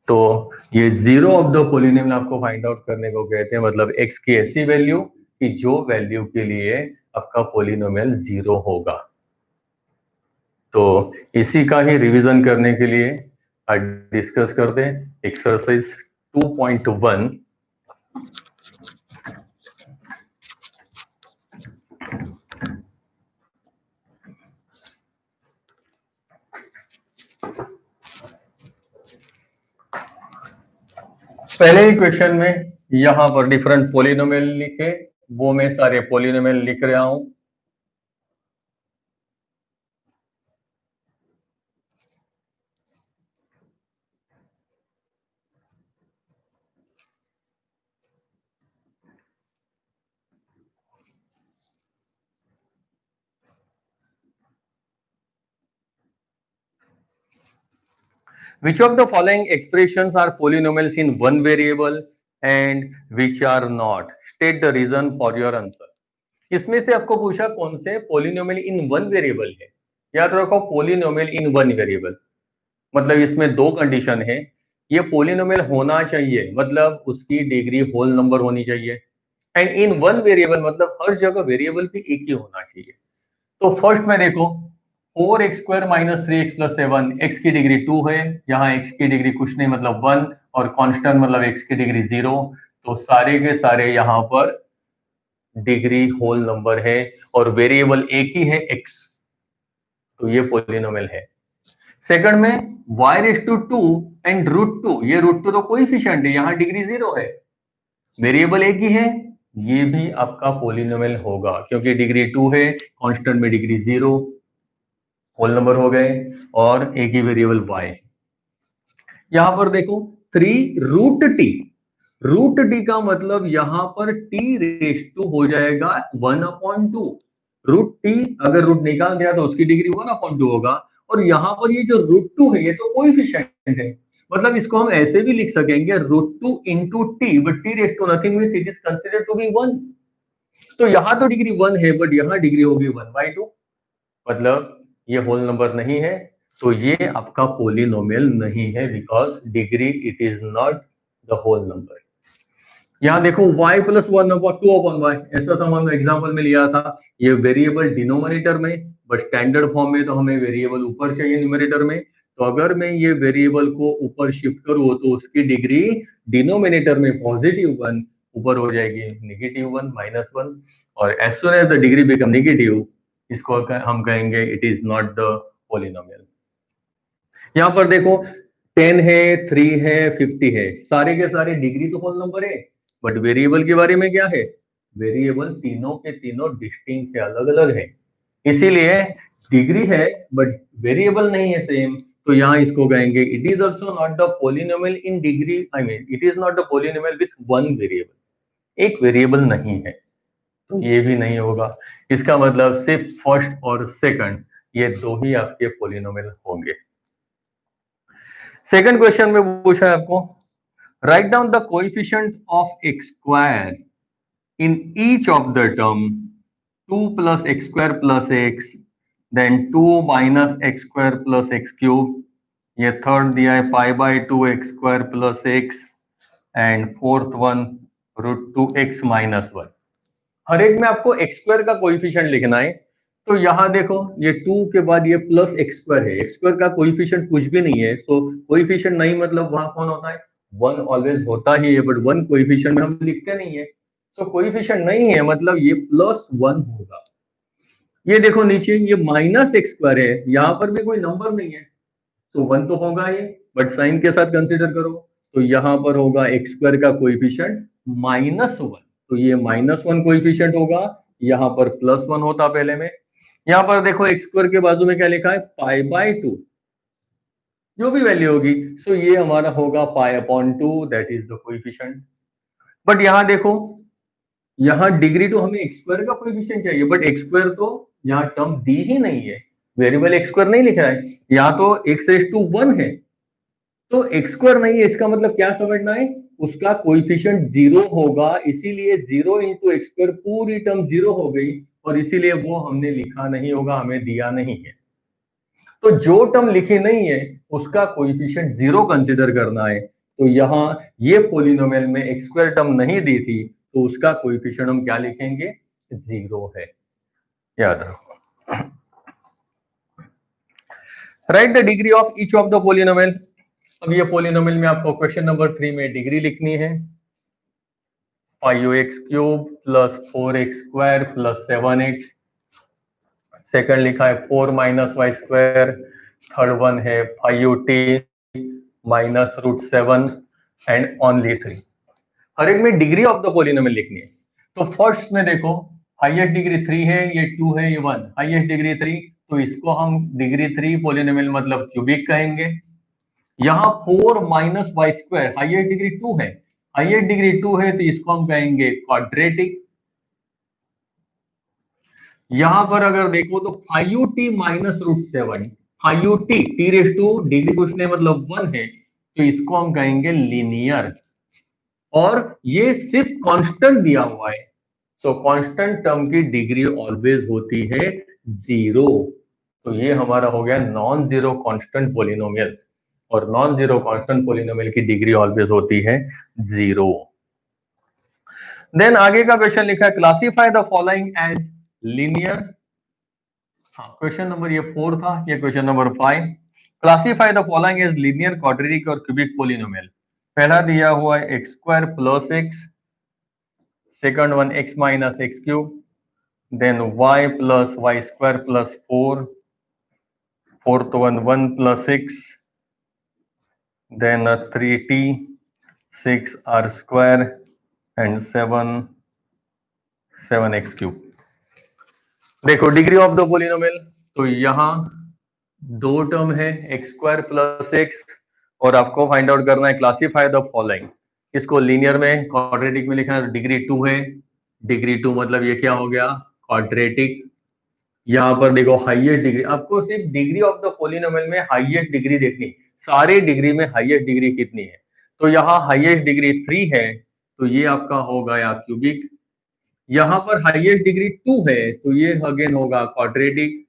तो ये जीरो ऑफ द पोलिनोमियल आपको फाइंड आउट करने को कहते हैं, मतलब एक्स की ऐसी वैल्यू कि जो वैल्यू के लिए आपका पोलिनोमियल जीरो होगा। तो इसी का ही रिवीजन करने के लिए आज डिस्कस करते हैं एक्सरसाइज 2.1। पहले ही क्वेश्चन में यहां पर डिफरेंट पोलिनोमियल लिखे, वो मैं सारे पोलिनोमियल लिख रहा हूं। Which of the following expressions are polynomials in one variable and which are not? State the reason for your answer. इसमें से आपको पूछा कौन से पोलिनोमियल इन वन वेरिएबल है। याद रखो पोलिनोमियल इन वन वेरिएबल मतलब इसमें दो कंडीशन है। ये पोलिनोमियल होना चाहिए मतलब उसकी डिग्री होल नंबर होनी चाहिए, एंड इन वन वेरिएबल मतलब हर जगह वेरिएबल भी एक ही होना चाहिए। तो फर्स्ट में देखो 4x² - 3x + 7, x की डिग्री 2 है, यहाँ x की डिग्री कुछ नहीं मतलब 1 और कांस्टेंट मतलब x की डिग्री 0, तो सारे के सारे यहाँ पर डिग्री होल नंबर है और वेरिएबल एक ही है x, तो ये पोलिनोमियल है। सेकंड में y⁻² एंड √2, ये √2 तो कोएफिशिएंट है, यहाँ डिग्री 0 है, वेरिएबल एक ही है, ये भी आपका पोलिनोमियल होगा क्योंकि डिग्री 2 है, कांस्टेंट में डिग्री 0, होल नंबर हो गए और एक ही वेरिएबल y। यहां पर देखो 3√t, √t का मतलब यहां पर t⁻² हो जाएगा 1/2। √t अगर रूट निकाल दिया तो उसकी डिग्री 1/2 होगा, और यहां पर ये जो √2 है ये तो कोएफिशिएंट है, मतलब इसको हम ऐसे भी लिख सकेंगे √2 into t, but t⁻² nothing means it is considered to be 1। तो यहां तो डिग्री 1 है बट यहां डिग्री होगी 1/2, मतलब ये होल नंबर नहीं है, तो ये आपका पोलिनोमियल नहीं है because degree it is not the whole number. यहां देखो y + 1/2/y, ऐसा तो हम एग्जांपल में लिया था, ये वेरिएबल डिनोमिनेटर में, बट स्टैंडर्ड फॉर्म में तो हमें वेरिएबल ऊपर चाहिए न्यूमरेटर में। तो अगर मैं ये वेरिएबल को ऊपर शिफ्ट करूं तो उसकी डिग्री डिनोमिनेटर में +1 ऊपर हो जाएगी -1 -1, और as soon as the degree become negative इसको हम कहेंगे it is not the polynomial. यहां पर देखो 10 है, 3 है, 50 है, सारे के सारे डिग्री तो होल नंबर है, बट वेरिएबल के बारे में क्या है, वेरिएबल तीनों के तीनों डिस्टिंक्ट है, अलग अलग है, इसीलिए डिग्री है बट वेरिएबल नहीं है सेम, तो यहां इसको कहेंगे it is also not the polynomial in degree, I mean it is not the polynomial with one variable, एक वेरिएबल नहीं है, तो ये भी नहीं होगा। इसका मतलब सिर्फ फर्स्ट और सेकंड ये दो ही आपके पोलिनोमियल होंगे। सेकंड क्वेश्चन में पूछा है आपको write down the coefficient of x² in each of the term 2 + x² + x, then 2 - x² + x³, ये थर्ड दिया है π/2 x² + x, and fourth one √2x - 1। हर एक में आपको x² का कोएफिशिएंट लिखना है, तो यहां देखो ये 2 के बाद ये +x² है, x² का कोएफिशिएंट कुछ भी नहीं है, तो कोएफिशिएंट नहीं मतलब वहां कौन होता है, 1 ऑलवेज होता ही है, बट 1 कोएफिशिएंट में हम लिखते नहीं है, तो कोएफिशिएंट नहीं है, मतलब ये +1 होगा। ये देखो नीचे ये -x² है, यहां पर भी कोई नंबर नहीं है, तो 1 तो होगा ये, बट साइन के साथ कंसीडर करो, तो यहां पर होगा x² का कोएफिशिएंट -1, तो ये -1 कोएफिशिएंट होगा, यहां पर +1 होता पहले में। यहां पर देखो x² के बाजू में क्या लिखा है, π/2, जो भी वैल्यू होगी, सो ये हमारा होगा π/2, that is the coefficient. But यहां देखो, यहाँ डिग्री तो हमें x² का कोएफिशिएंट चाहिए, बट x² तो यहाँ टर्म दी ही नहीं है, वेरिएबल x² नहीं लिखा है, यहाँ तो x⁻1 है, तो x² नहीं है, इसका मतलब क्या समझना है, उसका कोएफिशिएंट 0 होगा, इसीलिए 0 इंटू x² पूरी टर्म 0 हो गई, और इसीलिए वो हमने लिखा नहीं होगा, हमें दिया नहीं है। तो जो टर्म लिखी नहीं है उसका कोएफिशिएंट 0 कंसीडर करना है, तो यहां ये पॉलिनोमियल में x² टर्म नहीं दी थी, तो उसका कोएफिशिएंट हम क्या लिखेंगे, 0 है, याद रखो। Right the degree of each of the polynomial. अब ये पॉलिनोमियल में आपको क्वेश्चन नंबर 3 में डिग्री लिखनी है, 5x³ + 4x² + 7x, सेकंड लिखा है 4 - y², थर्ड वन है 5ut -√7 एंड ओनली 3। हर एक में डिग्री ऑफ द पॉलिनोमियल लिखनी है। तो फर्स्ट में देखो, हाईएस्ट डिग्री 3 है, ये 2 है, ये 1, हाईएस्ट डिग्री 3, तो इसको हम डिग्री 3 पॉलिनोमियल मतलब क्यूबिक कहेंगे। यहाँ 4 - y², हाईएस्ट डिग्री 2 है, हाईएस्ट डिग्री 2 है, तो इसको हम कहेंगे क्वाड्रेटिक। यहां पर अगर देखो तो 5ut -√7, 5ut t⁻, कुछ नहीं मतलब 1 है, तो इसको हम कहेंगे लीनियर, और ये सिर्फ कांस्टेंट दिया हुआ है, तो कांस्टेंट टर्म की डिग्री ऑलवेज होती है 0, तो ये हमारा हो गया नॉन जीरो कांस्टेंट पॉलिनोमियल, और नॉन जीरो कांस्टेंट पॉलिनोमियल की डिग्री ऑलवेज होती है 0। देन आगे का क्वेश्चन लिखा है, classify the following as linear. हाँ, क्वेश्चन नंबर ये 4 था, ये question number 5। Classify the following as linear, quadratic और क्यूबिक पॉलिनोमियल। पहला दिया हुआ है x² + x, second one x - x³, then y + y² + 4, fourth one 1 + 6, then 3t, 6r² and 7x³। देखो डिग्री ऑफ द पॉलिनोमियल, तो यहां दो टर्म है x² + x, और आपको फाइंड आउट करना है क्लासिफाई द फॉलोइंग। इसको लीनियर में क्वाड्रेटिक में लिखना है, डिग्री 2 है, डिग्री 2 मतलब ये क्या हो गया, क्वाड्रेटिक। यहाँ पर देखो हाईएस्ट डिग्री, आपको सिर्फ डिग्री ऑफ द पॉलिनोमियल में हाईएस्ट डिग्री देखनी, सारे डिग्री में हाईएस्ट डिग्री कितनी है, तो यहाँ हाईएस्ट डिग्री 3 है, तो ये आपका हो गया क्यूबिक। यहाँ पर हाईएस्ट डिग्री 2 है, तो ये अगेन होगा क्वाड्रेटिक।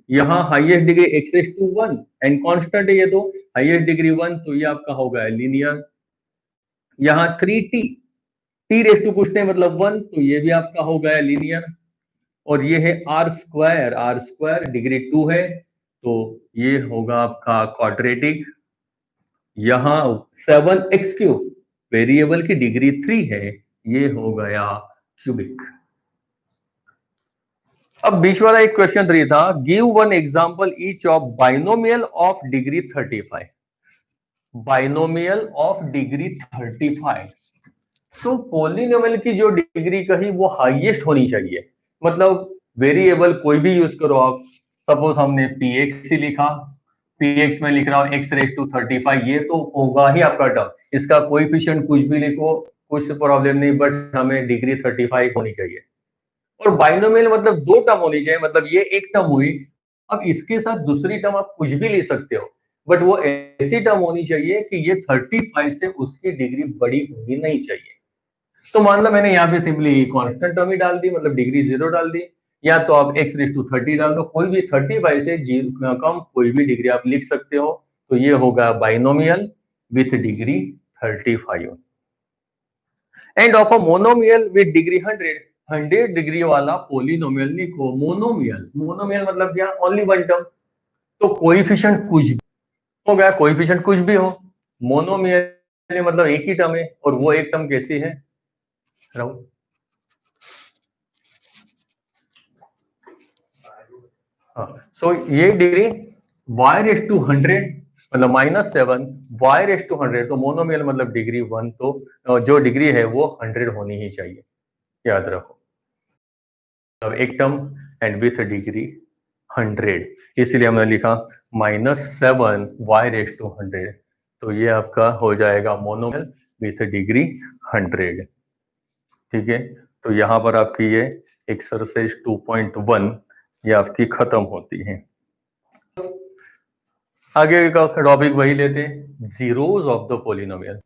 यहाँ highest degree x⁻1 and constant है ये तो, हाईएस्ट डिग्री 1, तो ये आपका हो गया लीनियर। यहाँ 3t, t⁻, कुछ नहीं मतलब 1, तो ये भी आपका हो गया लीनियर। और ये है r² डिग्री 2 है, तो ये होगा आपका क्वाड्रेटिक। यहाँ 7x³ वेरिएबल की डिग्री 3 है, ये हो गया क्यूबिक। अब बीच वाला एक क्वेश्चन 3 था, give one example each of binomial of degree 35, binomial of degree 35। तो पॉलिनोमियल की जो डिग्री कही वो हाईएस्ट होनी चाहिए, मतलब वेरिएबल कोई भी यूज करो आप, सपोज हमने px ही लिखा, px में लिख रहा हूं x⁻35, ये तो होगा ही आपका टर्म, इसका कोएफिशिएंट कुछ भी लिखो, कुछ प्रॉब्लम नहीं, बट हमें डिग्री 35 होनी चाहिए। और बाइनोमियल मतलब दो टर्म होनी चाहिए, मतलब ये एक टर्म हुई, अब इसके साथ दूसरी टर्म आप कुछ भी ले सकते हो, बट वो ऐसी टर्म होनी चाहिए कि ये 35 से उसकी डिग्री बड़ी होनी नहीं चाहिए। तो मान लो मैंने यहाँ पे सिंपली कांस्टेंट टर्म ही डाल दी, मतलब डिग्री 0 डाल दी, या तो आप x⁻30 डाल दो, कोई भी 35 से कम कोई भी डिग्री आप लिख सकते हो, तो ये होगा binomial with degree 35। End of a monomial with degree 100 degree वाला पॉलिनोमियल लिखो। मोनोमियल, मोनोमियल मतलब क्या, ओनली वन टर्म, तो कोएफिशिएंट कुछ भी हो गया, कोएफिशिएंट कुछ भी हो, मोनोमियल मतलब एक ही टर्म है, और वो एक टर्म कैसी है राहुल, हाँ, सो ये डिग्री y⁻100 मतलब -7 y⁻100, तो मोनोमियल मतलब डिग्री 1, तो जो डिग्री है वो 100 होनी ही चाहिए, याद रखो। अब एक टर्म एंड विथ डिग्री 100, इसलिए हमने लिखा -7 y⁻100, तो ये आपका हो जाएगा मोनोमियल विथ डिग्री 100। ठीक है, तो यहाँ पर आपकी ये एक्सरसाइज 2.1 ये आपकी खत्म होती है। आगे का टॉपिक वही लेते हैं, जीरोज ऑफ द पोलिनोमियल।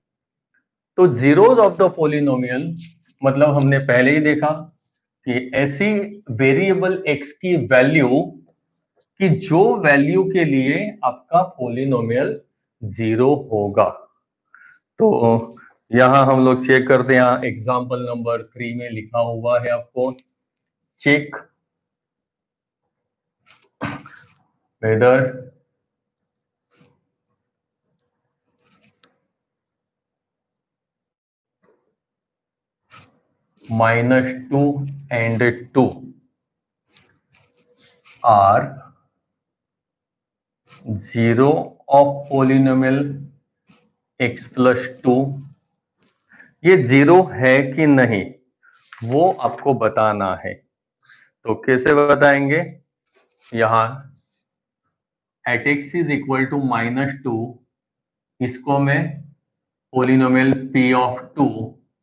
तो जीरोज ऑफ द पोलिनोमियल मतलब हमने पहले ही देखा कि ऐसी वेरिएबल x की वैल्यू कि जो वैल्यू के लिए आपका पोलिनोमियल 0 होगा। तो यहां हम लोग चेक करते हैं, यहां एग्जांपल नंबर 3 में लिखा हुआ है आपको, check whether -2 and 2 are zero of polynomial x plus 2। ये 0 है कि नहीं वो आपको बताना है। तो कैसे बताएंगे, यहां at x is equal to -2, इसको मैं पोलिनोमियल p ऑफ 2,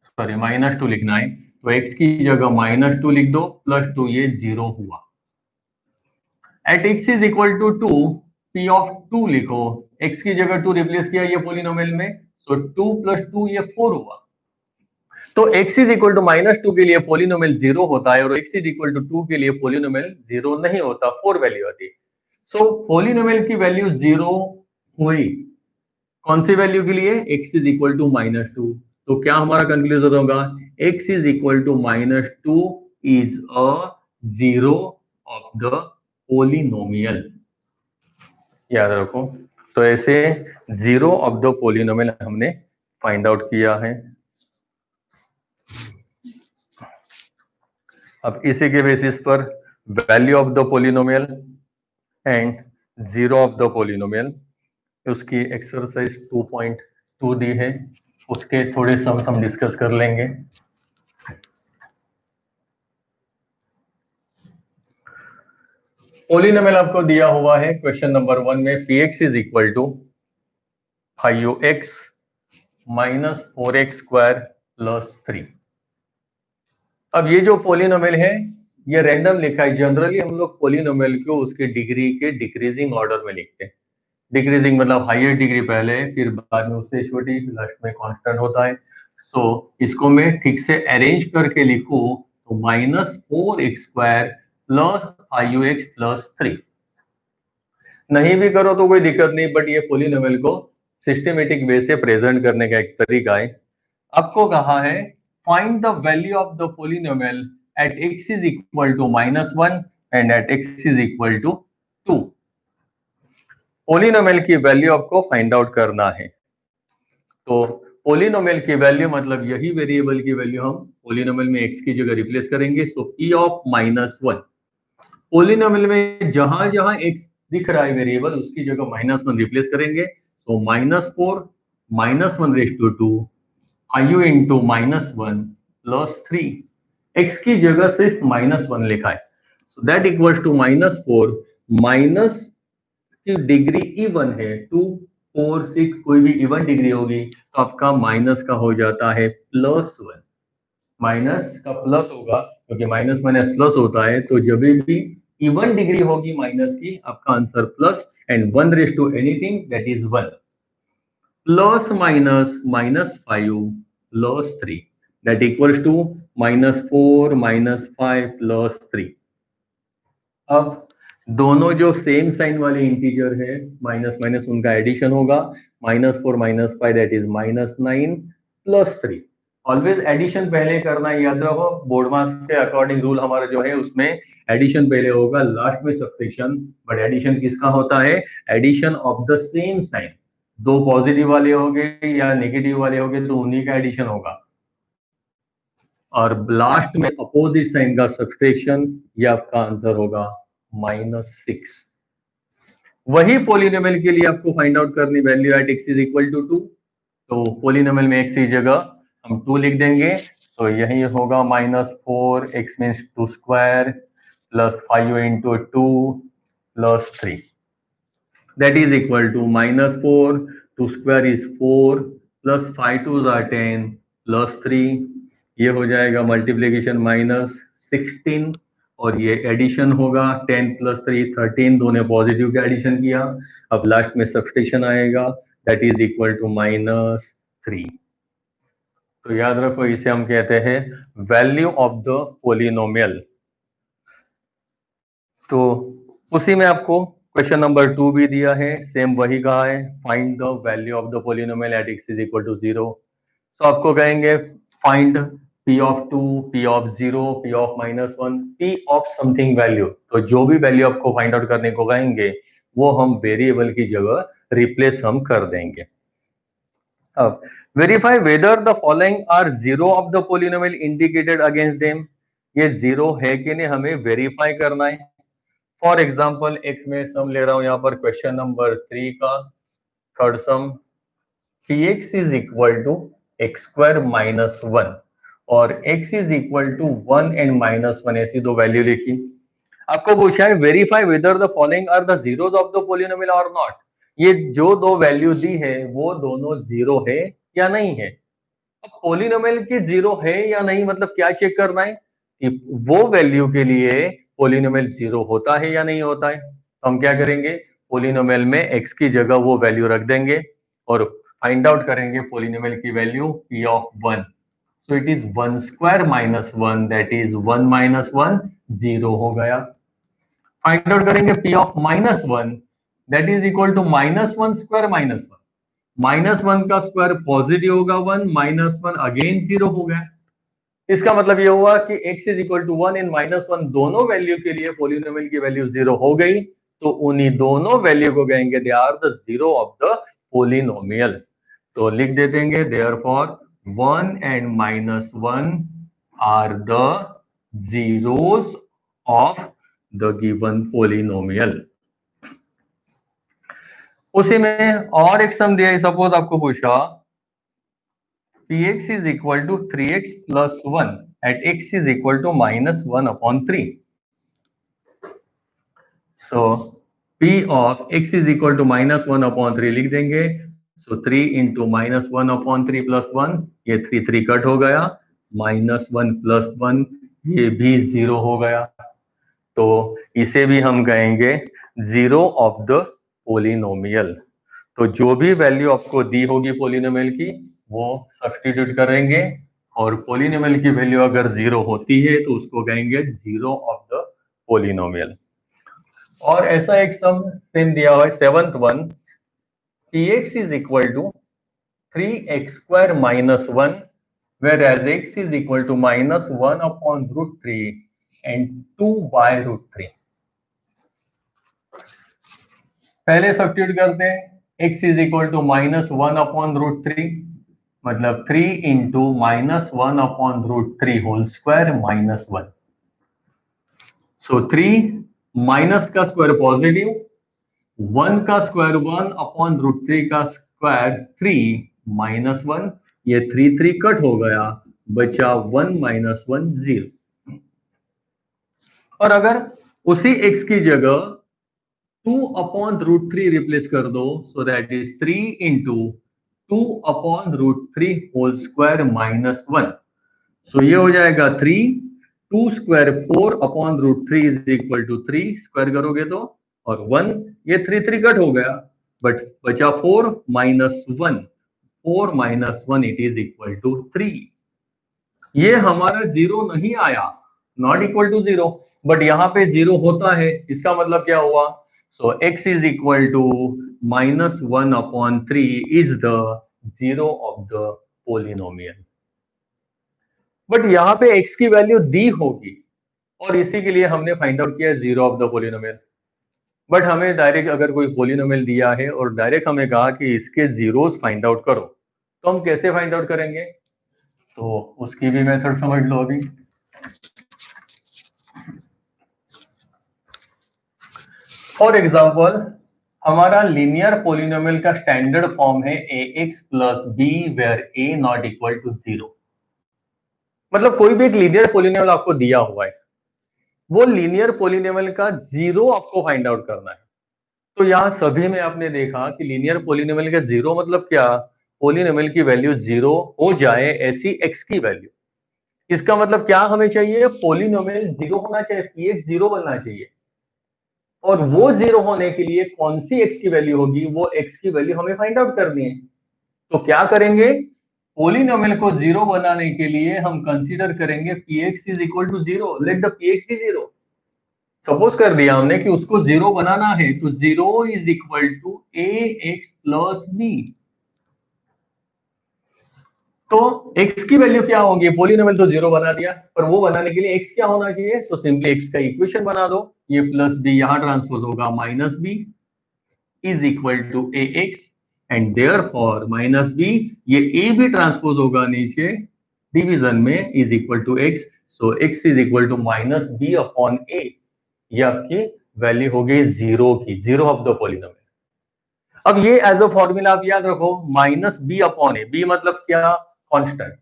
सॉरी -2 लिखना है, तो x की जगह -2 लिख दो, +2, ये 0 हुआ। At x is equal to 2, p of 2 लिखो, x की जगह 2 रिप्लेस किया ये पोलिनोमियल में, तो 2 + 2 ये 4 हुआ। तो x इज इक्वल टू -2 के लिए पोलिनोमियल 0 होता है, और x इज इक्वल टू 2 के लिए पोलिनोमियल 0 नहीं होता, 4 वैल्यू आती है। सो पोलिनोमियल की वैल्यू 0 हुई, कौन सी वैल्यू के लिए, x इज इक्वल टू -2। तो क्या हमारा कंक्लूजन होगा, x is equal to -2 is a zero of the polynomial, याद रखो। तो ऐसे जीरो ऑफ द पोलिनोमियल हमने फाइंड आउट किया है। अब इसी के बेसिस पर value of the polynomial and zero of the polynomial, उसकी एक्सरसाइज 2.2 दी है, उसके थोड़े सम्स हम डिस्कस कर लेंगे। पोलिनोमियल आपको दिया हुआ है क्वेश्चन नंबर 1 में, px is equal to 5x -4x² + 3। अब ये जो पोलिनोमियल है ये रैंडम लिखा है, जनरली हम लोग पोलिनोमियल को उसके डिग्री के डिक्रीजिंग ऑर्डर में लिखते हैं। डिक्रीजिंग मतलब हाईएस्ट डिग्री पहले, फिर बाद में उससे छोटी, लास्ट में कांस्टेंट होता है। सो इसको मैं ठीक से अरेंज करके लिखूं तो -4x² + 5x + 3। नहीं भी करो तो कोई दिक्कत नहीं, बट ये पोलिनोमियल को सिस्टमेटिक वे से प्रेजेंट करने का एक तरीका है। आपको कहा है find the value of the polynomial at x is equal to -1 and at x is equal to 2। Polynomial की वैल्यू आपको फाइंड आउट करना है। तो पोलिनोमियल की वैल्यू मतलब यही वेरिएबल की वैल्यू हम पोलिनोमियल में x की जगह रिप्लेस करेंगे, सो p ऑफ -1। पोलिनोमियल में जहां जहां x दिख रहा है वेरिएबल उसकी जगह -1 रिप्लेस करेंगे, तो -4 -1/2 5 इंटू -1 + 3, x की जगह सिर्फ -1 लिखा है, so that equals to -4 minus की डिग्री इवन है, 2 4 6 कोई भी इवन डिग्री होगी तो आपका माइनस का हो जाता है +1। माइनस का प्लस होगा क्योंकि माइनस माइनस प्लस होता है, तो जब भी इवन डिग्री होगी माइनस की आपका answer plus, and 1 to anything that is 1। Plus minus -5 + 3 that equals to -4 -5 + 3। अब दोनों जो सेम साइन वाले इंटीजर है, माइनस माइनस उनका एडिशन होगा, -4 -5 दैट इज -9 + 3। ऑलवेज एडिशन पहले करना है, याद रखो, बोर्ड मार्क्स के अकॉर्डिंग रूल हमारा जो है उसमें एडिशन पहले होगा, लास्ट में सब्ट्रैक्शन। बट एडिशन किसका होता है, addition of the same sign. दो पॉजिटिव वाले हो गए या नेगेटिव वाले हो गए तो उन्हीं का एडिशन होगा, और लास्ट में अपोजिट साइन का सब्ट्रैक्शन, ये आपका आंसर होगा -6। वही पोलिनोमियल के लिए आपको फाइंड आउट करनी value at x is equal to 2। तो पोलिनोमियल में x की जगह हम 2 लिख देंगे, तो यही होगा -4, x means 2 square plus 5 into 2 plus 3, that is equal to -4, 2 square is 4 plus 5 2 are 10 plus 3, ये हो जाएगा मल्टीप्लीकेशन -16, और ये एडिशन होगा 10 प्लस 3 13, दोनों पॉजिटिव का एडिशन किया, अब लास्ट में सब्सट्रैक्शन आएगा, दैट इज इक्वल टू -3। तो याद रखो, इसे हम कहते हैं वैल्यू ऑफ द पोलिनोमियल। तो उसी में आपको क्वेश्चन नंबर 2 भी दिया है, सेम वही कहा है, find the value of the polynomial at x is equal to 0। तो आपको कहेंगे find p of 2, p of 0, p of -1, p of something value. तो जो भी वैल्यू आपको फाइंड आउट करने को कहेंगे वो हम वेरिएबल की जगह रिप्लेस हम कर देंगे। अब verify whether the following are zero of the polynomial indicated against them. ये जीरो है कि नहीं हमें वेरीफाई करना है। फॉर एग्जाम्पल एक्स में सम ले रहा हूं यहां पर क्वेश्चन नंबर 3 का third sum, px is equal to x square minus 1 और x is equal to 1 and -1, ऐसी दो वैल्यू लिखी। आपको पूछा है verify whether the following are the zeros of the polynomial और नॉट। ये जो दो वैल्यू दी है वो दोनों जीरो है या नहीं है। अब पोलिनोमियल की जीरो है या नहीं मतलब क्या चेक करना है कि वो वैल्यू के लिए पोलिनोमियल जीरो होता है या नहीं होता है। तो हम क्या करेंगे, पोलिनोमियल में x की जगह वो वैल्यू रख देंगे और फाइंड आउट करेंगे पोलिनोमियल की value p of 1। So it is 1 square minus 1, that is 1 minus 1 zero हो गया। फाइंड आउट करेंगे p of -1, that is equal to -1 square minus 1 का स्क्वायर पॉजिटिव होगा 1, -1 अगेन जीरो हो गया। इसका मतलब ये हुआ कि x is equal to 1 and -1 दोनों वैल्यू के लिए पोलिनोमियल की वैल्यू जीरो हो गई, तो उन्हीं दोनों वैल्यू को कहेंगे they are the zero of the polynomial. तो लिख दे देंगे therefore 1 and -1 are the zeros of the given polynomial. उसी में और एक सम दिया है, सपोज आपको पूछा px is equal to 3x plus 1 at x is equal to -1 upon 3. So p of x is equal to -1 upon 3 लिख देंगे। So 3 into -1 upon 3 plus 1, ये 3 कट हो गया, -1 plus 1 ये भी जीरो हो गया। तो इसे भी हम कहेंगे जीरो ऑफ द पोलिनोमियल। तो जो भी वैल्यू आपको दी होगी पोलिनोमियल की वो सब्स्टिट्यूट करेंगे, और पोलिनोमियल की वैल्यू अगर जीरो होती है तो उसको कहेंगे जीरो ऑफ द पोलिनोमियल। और ऐसा एक सम सेम दिया हुआ है seventh one, px is equal to 3x square minus 1 whereas x is equal to -1 upon √3 and 2 by √3। पहले सब्स्टिट्यूट करते हैं, x is equal to -1 upon √3 मतलब 3 into -1 upon √3 whole square -1। So 3 minus का स्क्वायर पॉजिटिव, 1 का square 1 upon √3 का square 3 -1, ये 3 cut हो गया, बचा 1 -1 0। और अगर उसी x की जगह 2 अपॉन √3 रिप्लेस कर दो, so that is 3 into 2 upon √3 whole square -1। So ये हो जाएगा 3, 2 square 4 upon √3 is equal to 3 square करोगे तो, और 1 ये 3 कट हो गया, बट बचा 4 -1, 4 -1 इट इज इक्वल टू 3। ये हमारा जीरो नहीं आया, not equal to zero, but यहां पे जीरो होता है, इसका मतलब क्या हुआ, so x is equal to -1 upon 3 is the zero of the polynomial. But यहां पे x की वैल्यू दी होगी और इसी के लिए हमने फाइंड आउट किया zero of the polynomial. But हमें डायरेक्ट अगर कोई पोलिनोमियल दिया है और डायरेक्ट हमें कहा कि इसके जीरोस फाइंड आउट करो, तो हम कैसे फाइंड आउट करेंगे, तो उसकी भी मेथड समझ लो अभी। फॉर एग्जाम्पल हमारा लीनियर पोलिनोमियल का स्टैंडर्ड फॉर्म है ax plus b where a not equal to 0। मतलब कोई भी एक लीनियर पोलिनोमियल आपको दिया हुआ है, वो लीनियर पोलिनोमियल का जीरो आपको फाइंड आउट करना है। तो यहां सभी में आपने देखा कि लीनियर पोलिनोमियल का जीरो मतलब क्या, पोलिनोमियल की वैल्यू जीरो हो जाए ऐसी एक्स की वैल्यू। इसका मतलब क्या हमें चाहिए, पोलिनोमियल जीरो होना चाहिए, पीएक्स जीरो बनना चाहिए। और वो जीरो होने के लिए कौन सी एक्स की वैल्यू होगी, वो एक्स की वैल्यू हमें फाइंड आउट करनी है। तो क्या करेंगे, पोलिनोमियल को जीरो बनाने के लिए हम कंसीडर करेंगे px is equal to zero, let the px be zero. Suppose कर दिया हमने कि उसको जीरो बनाना है, तो zero is equal to a x plus b. तो x की वैल्यू क्या होगी, पोलिनोमियल तो जीरो बना दिया, पर वो बनाने के लिए x क्या होना चाहिए, तो सिंपली x का इक्वेशन बना दो। ये प्लस बी यहां ट्रांसपोज होगा minus b is equal to a x, and therefore minus b, ये a भी ट्रांसपोज होगा नीचे डिवीजन में, is equal to x. So x is equal to minus b upon a. ये आपकी value हो गई जीरो की, जीरो ऑफ द पोलिनोमियल। अब ये एज अ फॉर्मूला आप याद रखो, minus b upon a, b मतलब क्या, कांस्टेंट,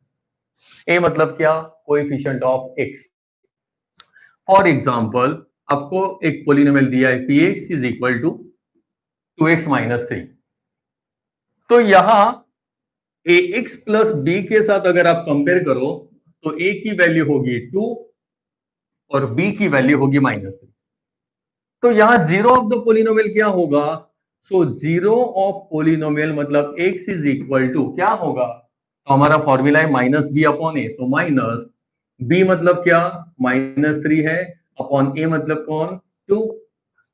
ए मतलब क्या, coefficient of x. For example आपको एक पोलिनोमियल दिया है px is equal to 2x minus 3। तो यहां ax प्लस बी के साथ अगर आप कंपेयर करो तो a की वैल्यू होगी 2 और b की वैल्यू होगी माइनस 3। तो यहां जीरो ऑफ द पोलिनोमियल क्या होगा, सो जीरो ऑफ पोलिनोमियल मतलब x इज इक्वल टू क्या होगा, तो हमारा फॉर्मूला है माइनस बी अपॉन ए। तो माइनस बी मतलब क्या, माइनस 3 है, अपॉन ए मतलब कौन, 2।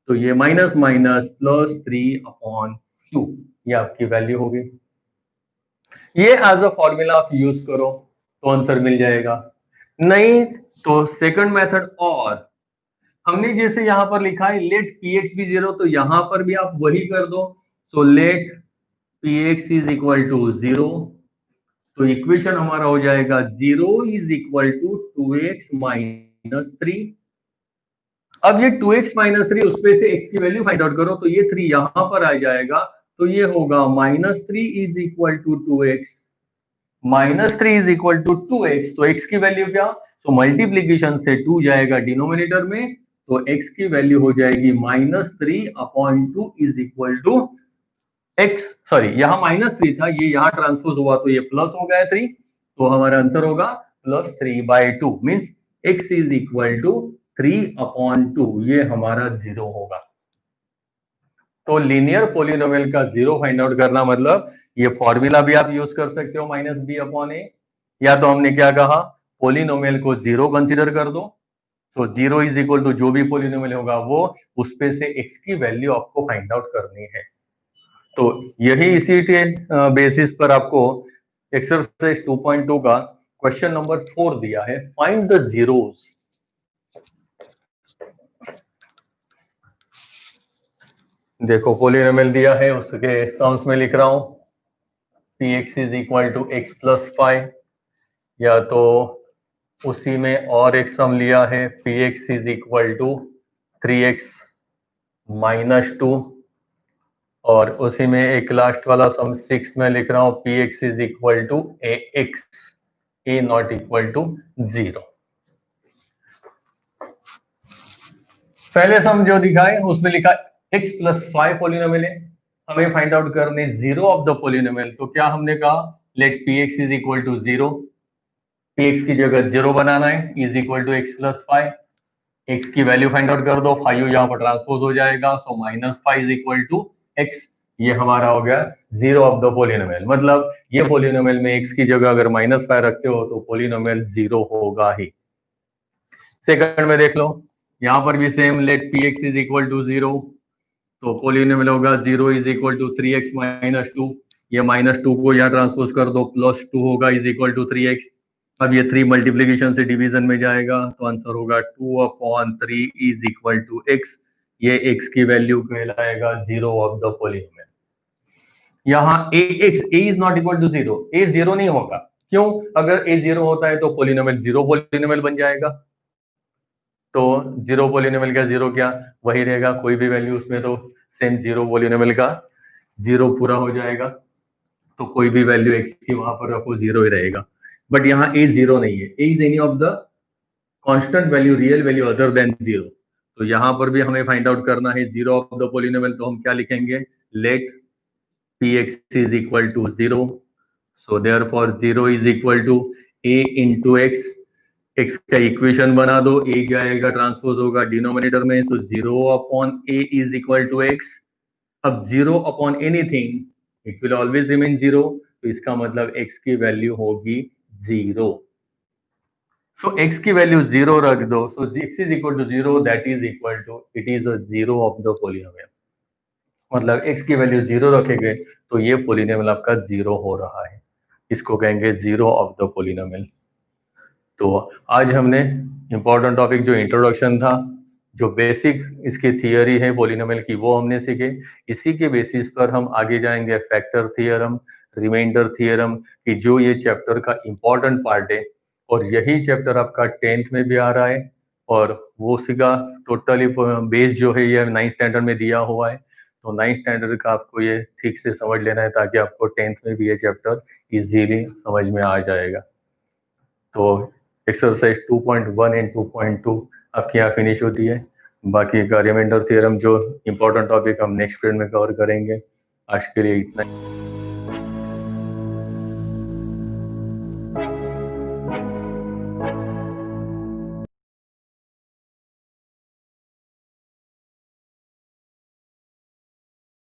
तो ये माइनस माइनस प्लस 3 अपॉन 2, ये आपकी वैल्यू होगी। ये एज अ फॉर्मूला आप यूज करो तो आंसर मिल जाएगा। नहीं तो सेकंड मेथड, और हमने जैसे यहां पर लिखा है लेट px बी जीरो, तो यहां पर भी आप वही कर दो। So let px is equal to zero, तो इक्वेशन हमारा हो जाएगा zero is equal to 2x minus 3। अब ये 2x माइनस 3, उसमें से x की वैल्यू फाइंड आउट करो, तो ये 3 यहां पर आ जाएगा, तो ये होगा minus 3 is equal to 2x, minus 3 is equal to 2x। तो x की वैल्यू क्या, तो मल्टीप्लीकेशन से 2 जाएगा डिनोमिनेटर में, तो x की वैल्यू हो जाएगी minus 3 upon 2 is equal to x, sorry यहाँ माइनस 3 था, ये यहाँ ट्रांसपोज हुआ तो ये प्लस हो गया 3, तो हमारा आंसर होगा plus 3/2, means x is equal to 3 upon 2, ये हमारा जीरो होगा। तो लीनियर पोलिनोमियल का जीरो फाइंड आउट करना मतलब ये फॉर्मूला भी आप यूज कर सकते हो, माइनस बी अपॉन ए, या तो हमने क्या कहा, पोलिनोमियल को जीरो कंसीडर कर दो। तो जीरो इज इक्वल टू जो भी पोलिनोमियल होगा वो, उस पे से x की वैल्यू आपको फाइंड आउट करनी है। तो यही इसी के बेसिस पर आपको एक्सरसाइज 2.2 का क्वेश्चन नंबर 4 दिया है, फाइंड द जीरोस। देखो पोलिनोमियल दिया है, उसके टर्म्स में लिख रहा हूं, px is equal to x plus 5, या तो उसी में और एक सम लिया है px is equal to 3x minus 2, और उसी में एक लास्ट वाला सम 6 में लिख रहा हूं px is equal to ax a not equal to 0। पहले सम जो दिखाए उसमें लिखा x प्लस 5 पोलिनोमियल है, हमें फाइंड आउट करने जीरो ऑफ द पोलिनोमियल। तो क्या हमने कहा, let px is equal to 0, px की जगह 0 बनाना है, is equal to x plus 5, x की वैल्यू फाइंड आउट कर दो, 5 यहाँ पर ट्रांसपोज हो जाएगा, so minus 5 is equal to x। ये हमारा हो गया जीरो ऑफ द पोलिनोमियल, मतलब ये पोलिनोमियल में x की जगह अगर माइनस 5 रखते हो तो पोलिनोमियल जीरो होगा ही। सेकंड में देख लो, यहां पर भी same, let px is equal to 0, तो पोलिनोमियल होगा 0 is equal to 3x minus 2, ये माइनस 2 को यहाँ ट्रांसपोज कर दो, प्लस 2 होगा इज इक्वल टू 3x। अब ये 3 मल्टीप्लीकेशन से डिवीजन में जाएगा, तो आंसर होगा 2 upon 3 is equal to x, ये x की वैल्यू कहलाएगा जीरो ऑफ द पोलिनोमियल। यहाँ a is not equal to 0, a 0 नहीं होगा, क्यों, अगर a 0 होता है तो पोलिनोमियल जीरो पोलिनोमियल बन जाएगा। तो जीरो पॉलिनोमियल का जीरो क्या वही रहेगा, कोई भी वैल्यू उसमें तो सेम जीरो पॉलिनोमियल का जीरो पूरा हो जाएगा। तो कोई भी वैल्यू एक्स की वहां पर रखो जीरो ही रहेगा। बट यहाँ ए जीरो नहीं है, a is any of the constant value, real value other than zero. तो यहाँ पर भी हमें फाइंड आउट करना है जीरो ऑफ द पॉलिनोमियल। तो हम क्या लिखेंगे, let p x is equal to zero, so therefore zero is equal to a into x. X का इक्वेशन बना दो, ए क्या आएगा, ट्रांसपोज होगा डिनोमिनेटर में, तो zero upon a is equal to x. अब zero upon anything it will always remain zero, तो इसका मतलब x की वैल्यू होगी जीरो। सो x की वैल्यू जीरो रख दो, so x is equal to zero, that is equal to it is a zero of the polynomial. मतलब x की वैल्यू जीरो रखेंगे तो ये पॉलिनोमियल आपका जीरो हो रहा है, इसको कहेंगे जीरो ऑफ द पॉलिनोमियल। तो आज हमने इंपॉर्टेंट टॉपिक जो इंट्रोडक्शन था, जो बेसिक इसकी थियरी है पॉलिनोमियल की, वो हमने सीखे। इसी के बेसिस पर हम आगे जाएंगे फैक्टर थ्योरम, रिमाइंडर थ्योरम, कि जो ये चैप्टर का इंपॉर्टेंट पार्ट है, और यही चैप्टर आपका 10th में भी आ रहा है, और वो उसी का टोटली बेस जो है ये 9th स्टैंडर्ड में दिया हुआ है। तो 9th स्टैंडर्ड का आपको ये ठीक से समझ लेना है, ताकि आपको 10th में भी ये चैप्टर इजीली समझ में आ जाएगा। तो एक्सरसाइज 2.1 एंड 2.2 आपके यहाँ फिनिश होती है। बाकी का रिमाइंडर थ्योरम जो इंपॉर्टेंट टॉपिक हम नेक्स्ट पीरियड में कवर करेंगे। आज के लिए इतना ही।